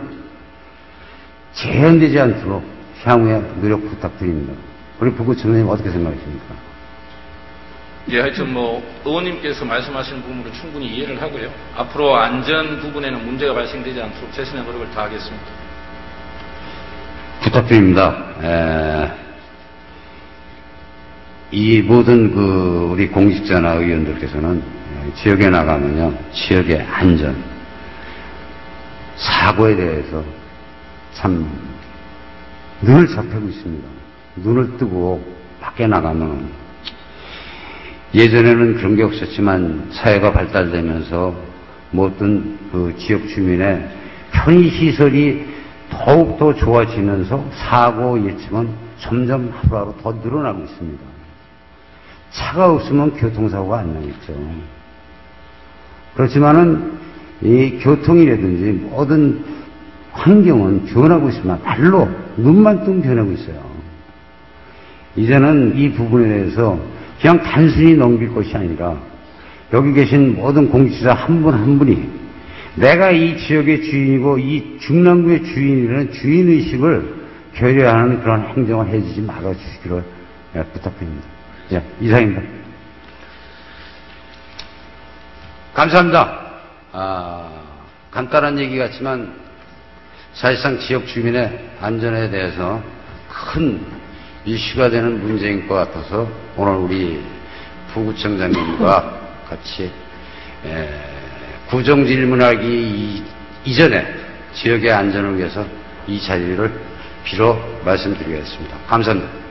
재현되지 않도록 향후에 노력 부탁드립니다. 우리 부구청장님 어떻게 생각하십니까? 예, 하여튼 의원님께서 말씀하시는 부분으로 충분히 이해를 하고요. 앞으로 안전 부분에는 문제가 발생되지 않도록 최선의 노력을 다하겠습니다. 부탁드립니다. 이 모든 우리 공직자나 의원들께서는 지역에 나가면요, 지역의 안전, 사고에 대해서 참 눈을 접하고 있습니다. 눈을 뜨고 밖에 나가면 예전에는 그런 게 없었지만 사회가 발달되면서 모든 지역 주민의 편의시설이 더욱더 좋아지면서 사고 예측은 점점 하루하루 더 늘어나고 있습니다. 차가 없으면 교통사고가 안 나겠죠. 그렇지만은 이 교통이라든지 모든 환경은 변하고 있습니다. 발로 눈만 뜨면 변하고 있어요. 이제는 이 부분에 대해서 그냥 단순히 넘길 것이 아니라 여기 계신 모든 공직자 한 분 한 분이 내가 이 지역의 주인이고 이 중랑구의 주인이라는 주인의식을 결여하는 그런 행정을 해주지 말아주시기를 부탁드립니다. 예, 이상입니다. 감사합니다. 간단한 얘기 같지만 사실상 지역 주민의 안전에 대해서 큰 이슈가 되는 문제인 것 같아서 오늘 우리 부구청장님과 같이 구정질문하기 이전에 지역의 안전을 위해서 이 자리를 빌어 말씀드리겠습니다. 감사합니다.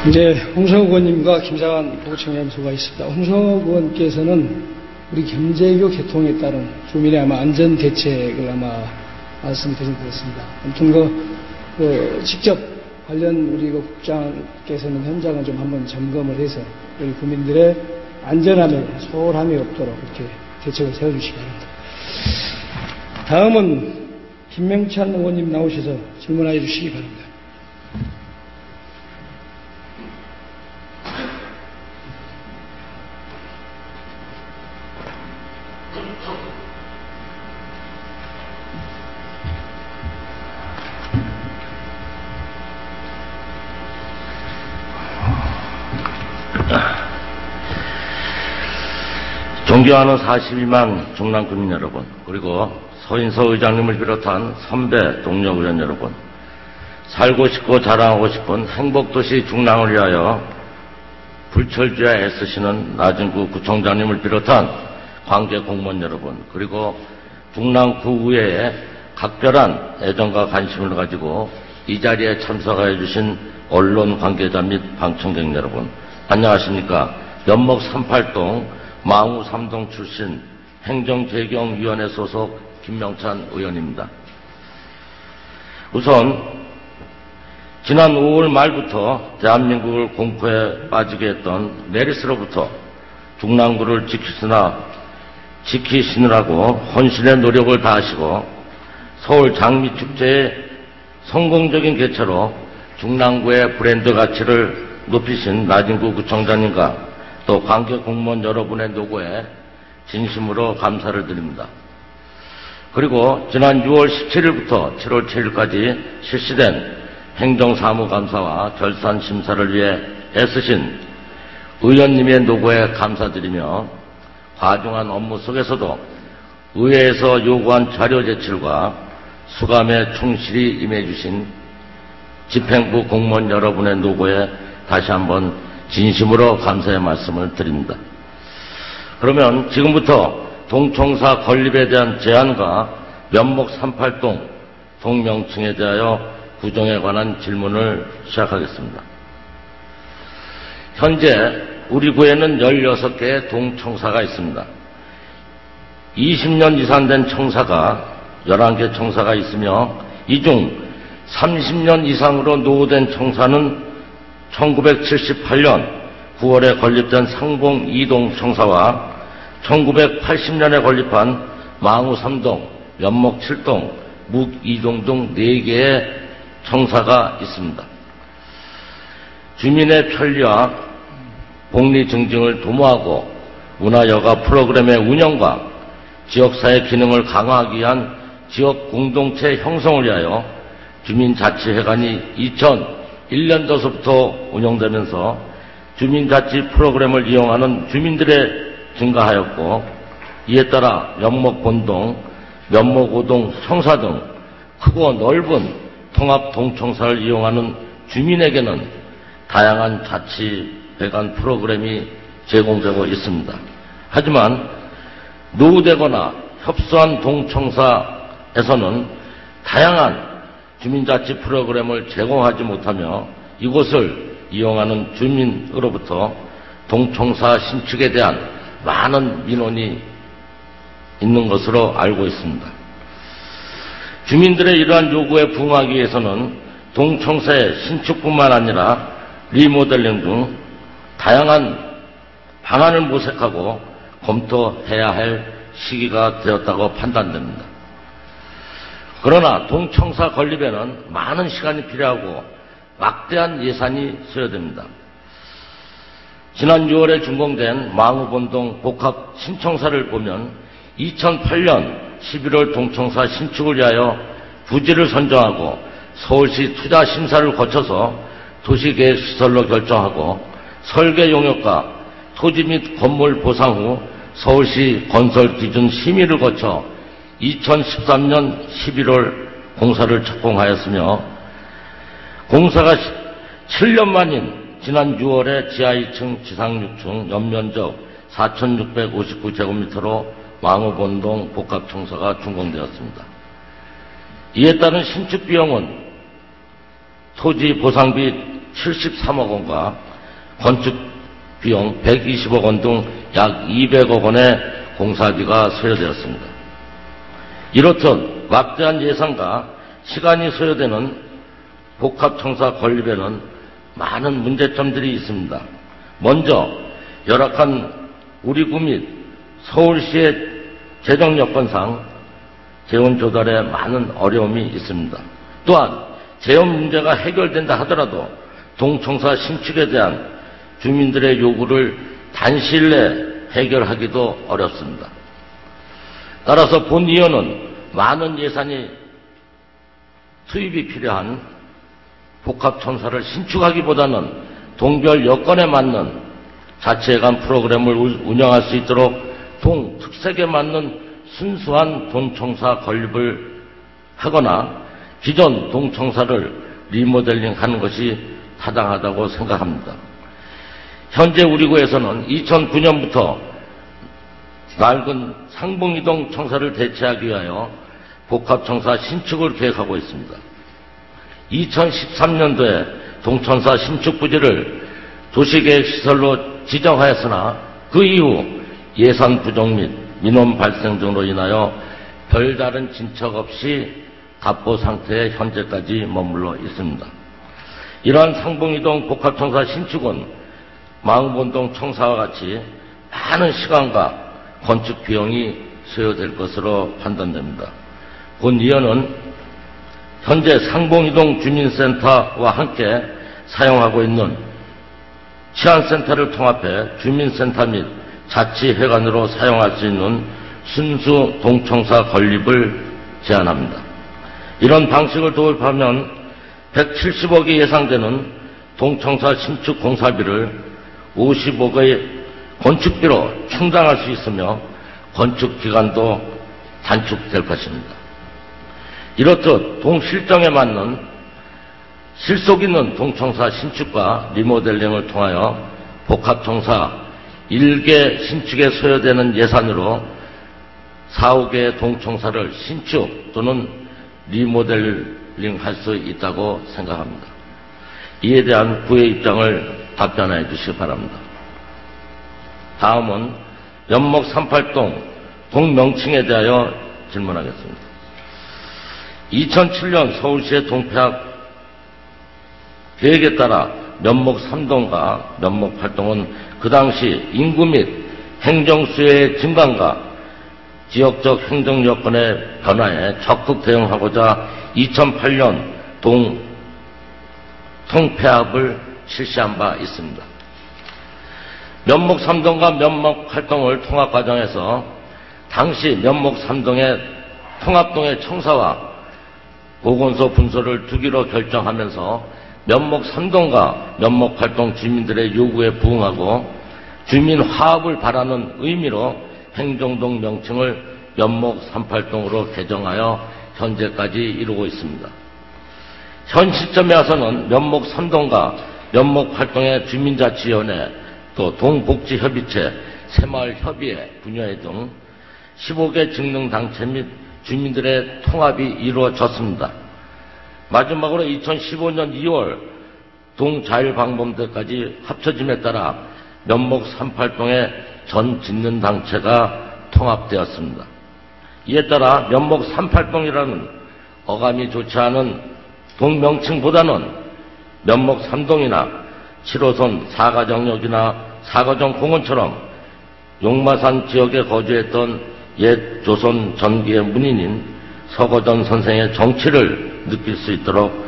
이제 홍석욱 의원님과 김상환 부구청장 소가 있습니다. 홍석욱 의원께서는 우리 경제교 개통에 따른 주민의 아마 안전 대책을 아마 말씀드린 것 같습니다. 아무튼 직접 관련 우리 국장께서는 현장을 좀 한번 점검을 해서 우리 국민들의 안전함에 소홀함이 없도록 이렇게 대책을 세워주시기 바랍니다. 다음은 김명찬 의원님 나오셔서 질문해 주시기 바랍니다. 존경하는 42만 중랑구민 여러분, 그리고 서인서 의장님을 비롯한 선배 동료 의원 여러분, 살고 싶고 자랑하고 싶은 행복도시 중랑을 위하여 불철주야 애쓰시는 나진구 구청장님을 비롯한 관계 공무원 여러분, 그리고 중랑구의회에 각별한 애정과 관심을 가지고 이 자리에 참석하여 주신 언론 관계자 및 방청객 여러분, 안녕하십니까. 연목 38동 망우 3동 출신 행정재경위원회 소속 김명찬 의원입니다. 우선 지난 5월 말부터 대한민국을 공포에 빠지게 했던 메르스로부터 중랑구를 지키시느라고 헌신의 노력을 다하시고 서울 장미축제의 성공적인 개최로 중랑구의 브랜드 가치를 높이신 나진구 구청장님과 또 관계 공무원 여러분의 노고에 진심으로 감사를 드립니다. 그리고 지난 6월 17일부터 7월 7일까지 실시된 행정사무감사와 결산심사를 위해 애쓰신 의원님의 노고에 감사드리며 과중한 업무 속에서도 의회에서 요구한 자료 제출과 수감에 충실히 임해주신 집행부 공무원 여러분의 노고에 다시 한번 진심으로 감사의 말씀을 드립니다. 그러면 지금부터 동청사 건립에 대한 제안과 면목 38동 동명칭에 대하여 구정에 관한 질문을 시작하겠습니다. 현재 우리 구에는 16개의 동청사가 있습니다. 20년 이상 된 청사가 11개 청사가 있으며 이 중 30년 이상으로 노후된 청사는 1978년 9월에 건립된 상봉 2동 청사와 1980년에 건립한 망우 3동, 연목 7동, 묵 2동 등 4개의 청사가 있습니다. 주민의 편리와 복리 증진을 도모하고 문화여가 프로그램의 운영과 지역사회 기능을 강화하기 위한 지역 공동체 형성을 위하여 주민자치회관이 2001년도서부터 운영되면서 주민자치 프로그램을 이용하는 주민들의 증가하였고, 이에 따라 면목본동, 면목오동 청사 등 크고 넓은 통합 동청사를 이용하는 주민에게는 다양한 자치회관 프로그램이 제공되고 있습니다. 하지만 노후되거나 협소한 동청사에서는 다양한 주민자치 프로그램을 제공하지 못하며 이곳을 이용하는 주민으로부터 동청사 신축에 대한 많은 민원이 있는 것으로 알고 있습니다. 주민들의 이러한 요구에 부응하기 위해서는 동청사의 신축뿐만 아니라 리모델링 등 다양한 방안을 모색하고 검토해야 할 시기가 되었다고 판단됩니다. 그러나 동청사 건립에는 많은 시간이 필요하고 막대한 예산이 소요됩니다. 지난 6월에 준공된 망우본동 복합 신청사를 보면 2008년 11월 동청사 신축을 위하여 부지를 선정하고 서울시 투자심사를 거쳐서 도시계획시설로 결정하고 설계 용역과 토지 및 건물 보상 후 서울시 건설 기준 심의를 거쳐 2013년 11월 공사를 착공하였으며 공사가 7년 만인 지난 6월에 지하 2층, 지상 6층, 연면적 4,659제곱미터로 망우본동 복합청사가 준공되었습니다. 이에 따른 신축 비용은 토지 보상비 73억 원과 건축 비용 120억 원 등 약 200억 원의 공사비가 소요되었습니다. 이렇듯 막대한 예산과 시간이 소요되는 복합청사 건립에는 많은 문제점들이 있습니다. 먼저 열악한 우리 구 및 서울시의 재정 여건상 재원 조달에 많은 어려움이 있습니다. 또한 재원 문제가 해결된다 하더라도 동청사 신축에 대한 주민들의 요구를 단시일 내에 해결하기도 어렵습니다. 따라서 본위원은 많은 예산이 투입이 필요한 복합청사를 신축하기보다는 동별 여건에 맞는 자치예산 프로그램을 운영할 수 있도록 동 특색에 맞는 순수한 동청사 건립을 하거나 기존 동청사를 리모델링하는 것이 타당하다고 생각합니다. 현재 우리 구에서는 2009년부터 낡은 상봉이동 청사를 대체하기 위하여 복합청사 신축을 계획하고 있습니다. 2013년도에 동청사 신축 부지를 도시계획시설로 지정하였으나 그 이후 예산 부족 및 민원 발생 등으로 인하여 별다른 진척 없이 답보 상태에 현재까지 머물러 있습니다. 이러한 상봉이동 복합청사 신축은 망원동 청사와 같이 많은 시간과 건축 비용이 소요될 것으로 판단됩니다. 본위원은 현재 상봉이동 주민센터와 함께 사용하고 있는 치안센터를 통합해 주민센터 및 자치회관으로 사용할 수 있는 순수 동청사 건립을 제안합니다. 이런 방식을 도입하면 170억이 예상되는 동청사 신축 공사비를 50억의 건축비로 충당할 수 있으며 건축 기간도 단축될 것입니다. 이렇듯 동실정에 맞는 실속 있는 동청사 신축과 리모델링을 통하여 복합청사 1개 신축에 소요되는 예산으로 4~5개의 동청사를 신축 또는 리모델링 할 수 있다고 생각합니다. 이에 대한 구의 입장을 답변해 주시기 바랍니다. 다음은 면목 38동 동명칭에 대하여 질문하겠습니다. 2007년 서울시의 동폐학 계획에 따라 면목 3동과 면목 8동은 그 당시 인구 및 행정수요의 증강과 지역적 행정 여건의 변화에 적극 대응하고자 2008년 통폐합을 실시한 바 있습니다. 면목 3동과 면목 8동을 통합 과정에서 당시 면목 3동의 통합동의 청사와 보건소 분소를 두기로 결정하면서 면목 3동과 면목 8동 주민들의 요구에 부응하고 주민 화합을 바라는 의미로 행정동 명칭을 면목 38동으로 개정하여 현재까지 이루고 있습니다. 현 시점에 와서는 면목 3동과 면목 8동의 주민자치위원회 또 동복지협의체, 새마을협의회, 분여회 등 15개 직능단체 및 주민들의 통합이 이루어졌습니다. 마지막으로 2015년 2월 동자율방범대까지 합쳐짐에 따라 면목 38동의 전 직능단체가 통합되었습니다. 이에 따라 면목 38동이라는 어감이 좋지 않은 동명칭보다는 면목 3동이나 7호선 사가정역이나 사가정공원처럼 용마산 지역에 거주했던 옛 조선 전기의 문인인 서거전 선생의 정치를 느낄 수 있도록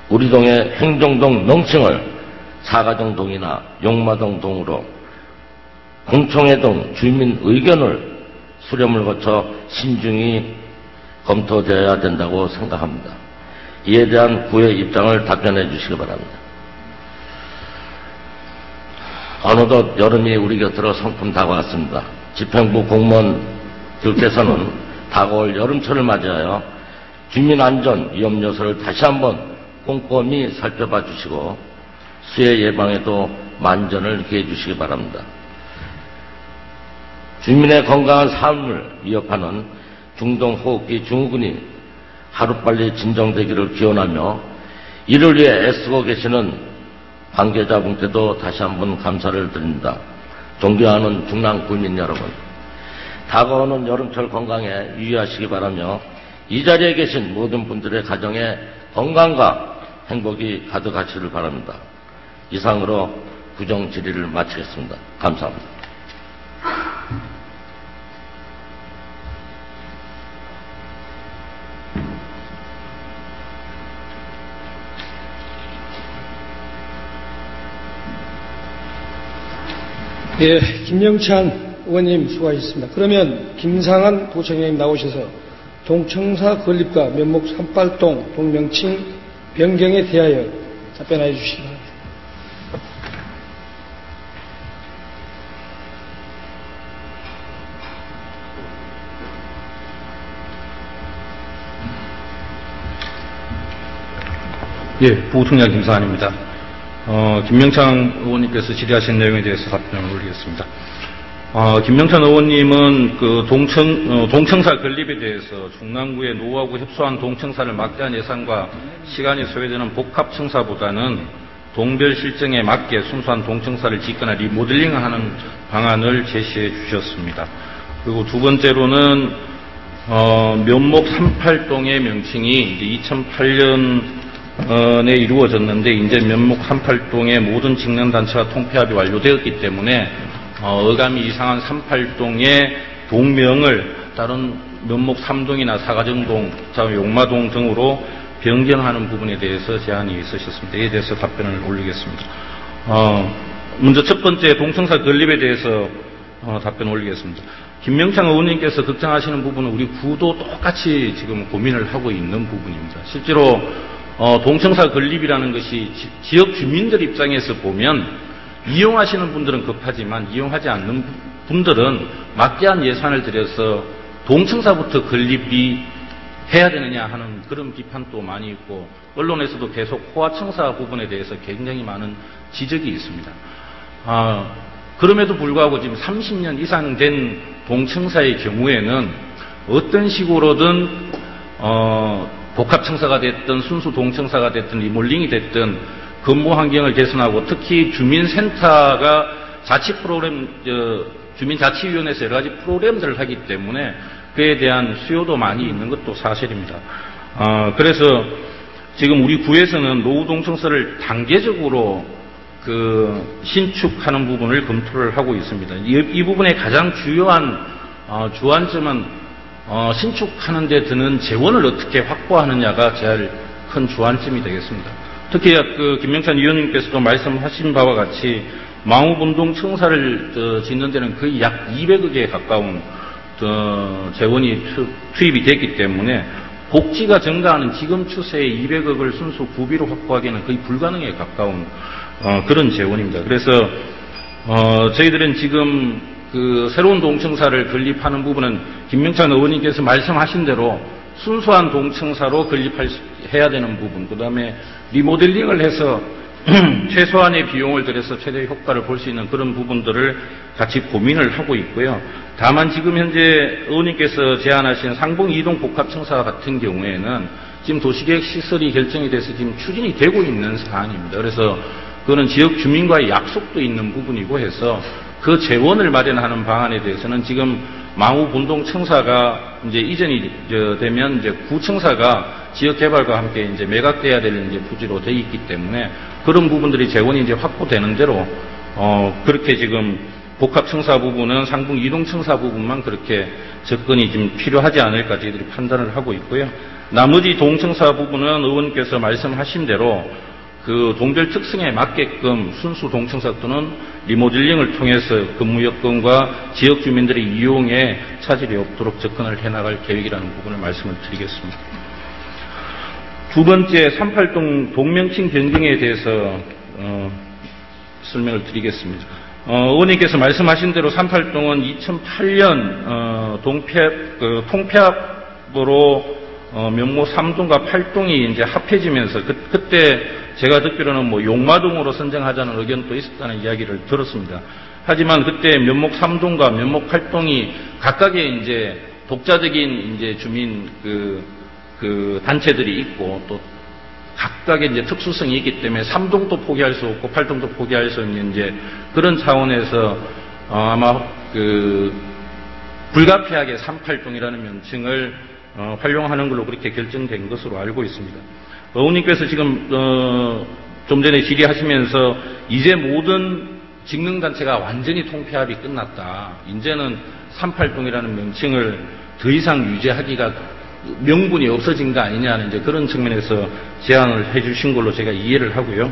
우리 동의 행정동 명칭을 사가정동이나 용마동동으로 공청회 등 주민 의견을 수렴을 거쳐 신중히 검토되어야 된다고 생각합니다. 이에 대한 구의 입장을 답변해 주시기 바랍니다. 어느덧 여름이 우리 곁으로 성큼 다가왔습니다. 집행부 공무원들께서는 다가올 여름철을 맞이하여 주민 안전 위험 요소를 다시 한번 꼼꼼히 살펴봐 주시고 수해 예방에도 만전을 기해 주시기 바랍니다. 주민의 건강한 삶을 위협하는 중동호흡기 증후군이 하루빨리 진정되기를 기원하며 이를 위해 애쓰고 계시는 관계자분께도 다시 한번 감사를 드립니다. 존경하는 중랑 구민 여러분, 다가오는 여름철 건강에 유의하시기 바라며 이 자리에 계신 모든 분들의 가정에 건강과 행복이 가득하시길 바랍니다. 이상으로 구정 질의를 마치겠습니다. 감사합니다. 예, 김영찬 의원님 수고하셨습니다. 그러면 김상한 부총장님 나오셔서 동청사 건립과 면목 산발동 동명칭 변경에 대하여 답변해 주시기 바랍니다. 예, 부총장 김상한입니다. 김명찬 의원님께서 질의하신 내용에 대해서 답변을 올리겠습니다. 김명찬 의원님은 그 동청사 건립에 대해서 중랑구의 노하고 협소한 동청사를 막대한 예산과 시간이 소요되는 복합청사보다는 동별 실정에 맞게 순수한 동청사를 짓거나 리모델링하는 방안을 제시해 주셨습니다. 그리고 두 번째로는 면목 38동의 명칭이 이제 2008년에 이루어졌는데 이제 면목 38동의 모든 직능단체와 통폐합이 완료되었기 때문에 어감이 이상한 38동의 동명을 다른 면목 3동이나 사가정동, 용마동 등으로 변경하는 부분에 대해서 제안이 있으셨습니다. 이에 대해서 답변을 올리겠습니다. 먼저 첫 번째 동청사 건립에 대해서 답변 올리겠습니다. 김명찬 의원님께서 걱정하시는 부분은 우리 구도 똑같이 지금 고민을 하고 있는 부분입니다. 실제로 동청사 건립이라는 것이 지역 주민들 입장에서 보면 이용하시는 분들은 급하지만 이용하지 않는 분들은 막대한 예산을 들여서 동청사부터 건립이 해야 되느냐 하는 그런 비판도 많이 있고 언론에서도 계속 호화청사 부분에 대해서 굉장히 많은 지적이 있습니다. 그럼에도 불구하고 지금 30년 이상 된 동청사의 경우에는 어떤 식으로든 복합청사가 됐든 순수 동청사가 됐든 리몰링이 됐든 근무 환경을 개선하고 특히 주민센터가 자치 프로그램, 주민자치위원회에서 여러 가지 프로그램들을 하기 때문에 그에 대한 수요도 많이 있는 것도 사실입니다. 그래서 지금 우리 구에서는 노후동청사를 단계적으로 신축하는 부분을 검토를 하고 있습니다. 이 부분의 가장 주요한 주안점은 신축하는 데 드는 재원을 어떻게 확보하느냐가 제일 큰 주안점이 되겠습니다. 특히 김명찬 의원님께서도 말씀하신 바와 같이 망우분동청사를 짓는 데는 거의 약 200억에 가까운 재원이 투입이 됐기 때문에 복지가 증가하는 지금 추세의 200억을 순수 구비로 확보하기에는 거의 불가능에 가까운 그런 재원입니다. 그래서 저희들은 지금 새로운 동청사를 건립하는 부분은 김명찬 의원님께서 말씀하신 대로 순수한 동청사로 건립해야 되는 부분, 그 다음에 리모델링을 해서 최소한의 비용을 들여서 최대의 효과를 볼 수 있는 그런 부분들을 같이 고민을 하고 있고요. 다만 지금 현재 의원님께서 제안하신 상봉 이동 복합청사 같은 경우에는 지금 도시계획 시설이 결정이 돼서 지금 추진이 되고 있는 사안입니다. 그래서 그거는 지역 주민과의 약속도 있는 부분이고 해서 그 재원을 마련하는 방안에 대해서는 지금 망우 분동청사가 이제 이전이 되면 이제 구청사가 지역 개발과 함께 이제 매각돼야 될 이제 부지로 돼 있기 때문에 그런 부분들이 재원이 이제 확보되는 대로 그렇게 지금 복합청사 부분은 상봉 이동청사 부분만 그렇게 접근이 좀 필요하지 않을까 저희들이 판단을 하고 있고요. 나머지 동청사 부분은 의원께서 말씀하신 대로 그 동별 특성에 맞게끔 순수 동청사 또는 리모델링을 통해서 근무 여건과 지역 주민들의 이용에 차질이 없도록 접근을 해나갈 계획이라는 부분을 말씀을 드리겠습니다. 두 번째 38동 동명칭 변경에 대해서 설명을 드리겠습니다. 의원님께서 말씀하신 대로 38동은 2008년 통폐합으로 면모 3동과 8동이 이제 합해지면서 그때 제가 듣기로는 용마동으로 선정하자는 의견도 있었다는 이야기를 들었습니다. 하지만 그때 면목 3동과 면목 8동이 각각의 이제 독자적인 이제 주민 단체들이 있고 또 각각의 이제 특수성이 있기 때문에 3동도 포기할 수 없고 8동도 포기할 수 없는 이제 그런 차원에서 아마 불가피하게 38동이라는 명칭을 활용하는 걸로 그렇게 결정된 것으로 알고 있습니다. 의원님께서 지금 좀 전에 질의하시면서 이제 모든 직능단체가 완전히 통폐합이 끝났다. 이제는 38동이라는 명칭을 더 이상 유지하기가 명분이 없어진 거 아니냐는 이제 그런 측면에서 제안을 해주신 걸로 제가 이해를 하고요.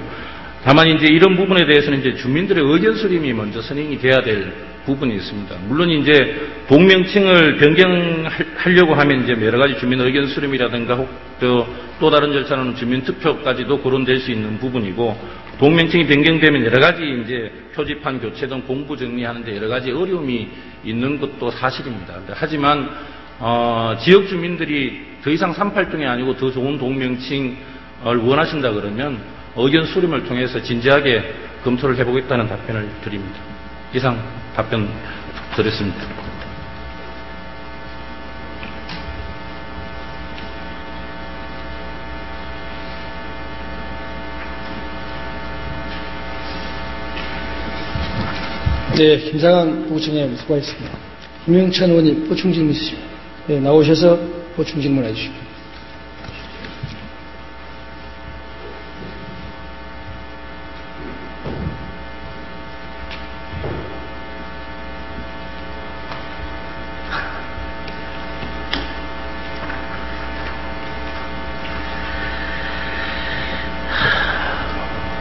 다만 이제 이런 부분에 대해서는 이제 주민들의 의견 수렴이 먼저 선행이 돼야 될 부분이 있습니다. 물론 이제 동명칭을 변경하려고 하면 이제 여러 가지 주민 의견 수렴이라든가 또 다른 절차는 주민 투표까지도 거론될 수 있는 부분이고, 동명칭이 변경되면 여러 가지 이제 표지판 교체 등 공부 정리하는데 여러 가지 어려움이 있는 것도 사실입니다. 하지만 지역 주민들이 더 이상 38동이 아니고 더 좋은 동명칭을 원하신다 그러면 의견 수렴을 통해서 진지하게 검토를 해보겠다는 답변을 드립니다. 이상 답변 드렸습니다. 네, 김상환 부부총장님 수고하셨습니다. 김영찬 의원님 보충 질문 있으십니까? 네, 나오셔서 보충 질문해 주십시오.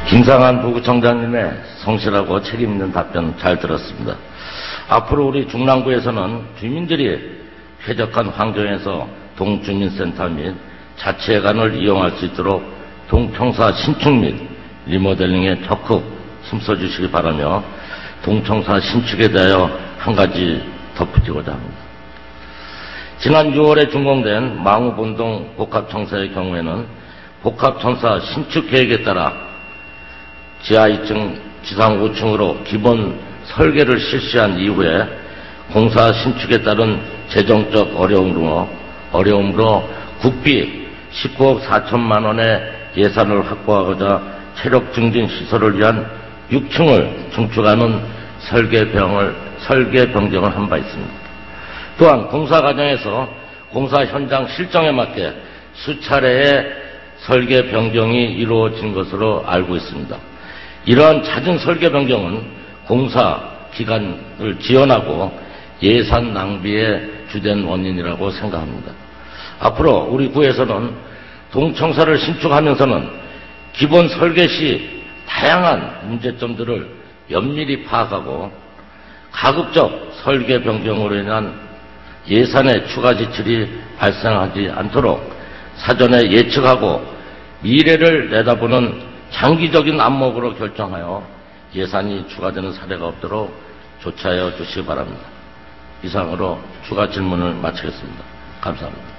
김상환 부구청장님의 성실하고 책임있는 답변 잘 들었습니다. 앞으로 우리 중랑구에서는 주민들이 쾌적한 환경에서 동주민센터 및 자치회관을 이용할 수 있도록 동청사 신축 및 리모델링에 적극 힘써주시기 바라며, 동청사 신축에 대하여 한 가지 덧붙이고자 합니다. 지난 6월에 준공된 망우본동 복합청사의 경우에는 복합청사 신축 계획에 따라 지하 2층, 지상 5층으로 기본 설계를 실시한 이후에 공사 신축에 따른 재정적 어려움으로 국비 19억 4천만 원의 예산을 확보하고자 체력 증진 시설을 위한 6층을 증축하는 설계 변경을 한 바 있습니다. 또한 공사 과정에서 공사 현장 실정에 맞게 수차례의 설계 변경이 이루어진 것으로 알고 있습니다. 이러한 잦은 설계 변경은 공사 기간을 지연하고 예산 낭비의 주된 원인이라고 생각합니다. 앞으로 우리 구에서는 동청사를 신축하면서는 기본 설계 시 다양한 문제점들을 면밀히 파악하고 가급적 설계 변경으로 인한 예산의 추가 지출이 발생하지 않도록 사전에 예측하고 미래를 내다보는 장기적인 안목으로 결정하여 예산이 추가되는 사례가 없도록 조치하여 주시기 바랍니다. 이상으로 추가 질문을 마치겠습니다. 감사합니다.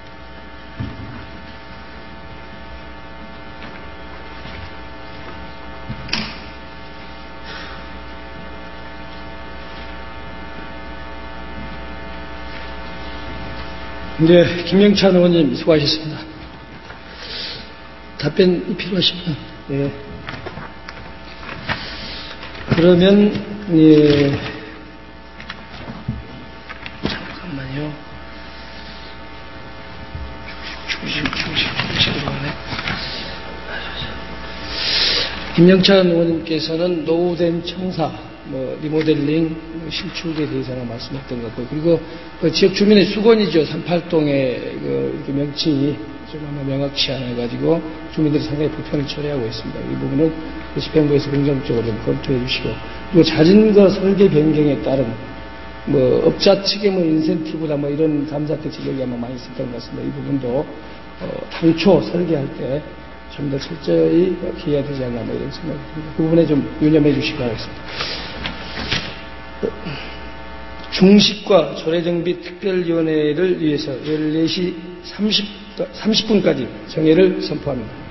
네, 김영찬 의원님 수고하셨습니다. 답변이 필요하십니까? 네. 그러면 잠깐만요. 중심 들어가네. 김영찬 의원님께서는 노후된 청사, 리모델링, 신축에 대해서는 말씀했던 것 같고, 그리고 지역 주민의 수건이죠. 38동의 이렇게 명칭이 좀 아마 명확치 않아가지고 주민들이 상당히 불편을 초래하고 있습니다. 이 부분은 집행부에서 긍정적으로 좀 검토해 주시고, 그리고 잦은 거 설계 변경에 따른 업자 측의 인센티브나 이런 감사대 지적이 아마 많이 있었던 것 같습니다. 이 부분도 당초 설계할 때 좀 더 철저히 기해야 되지 않나 이런 생각이 듭니다. 그 부분에 좀 유념해 주시기 바라겠습니다. 중식과 조례정비 특별위원회를 위해서 14시 30분까지 정회를 선포합니다.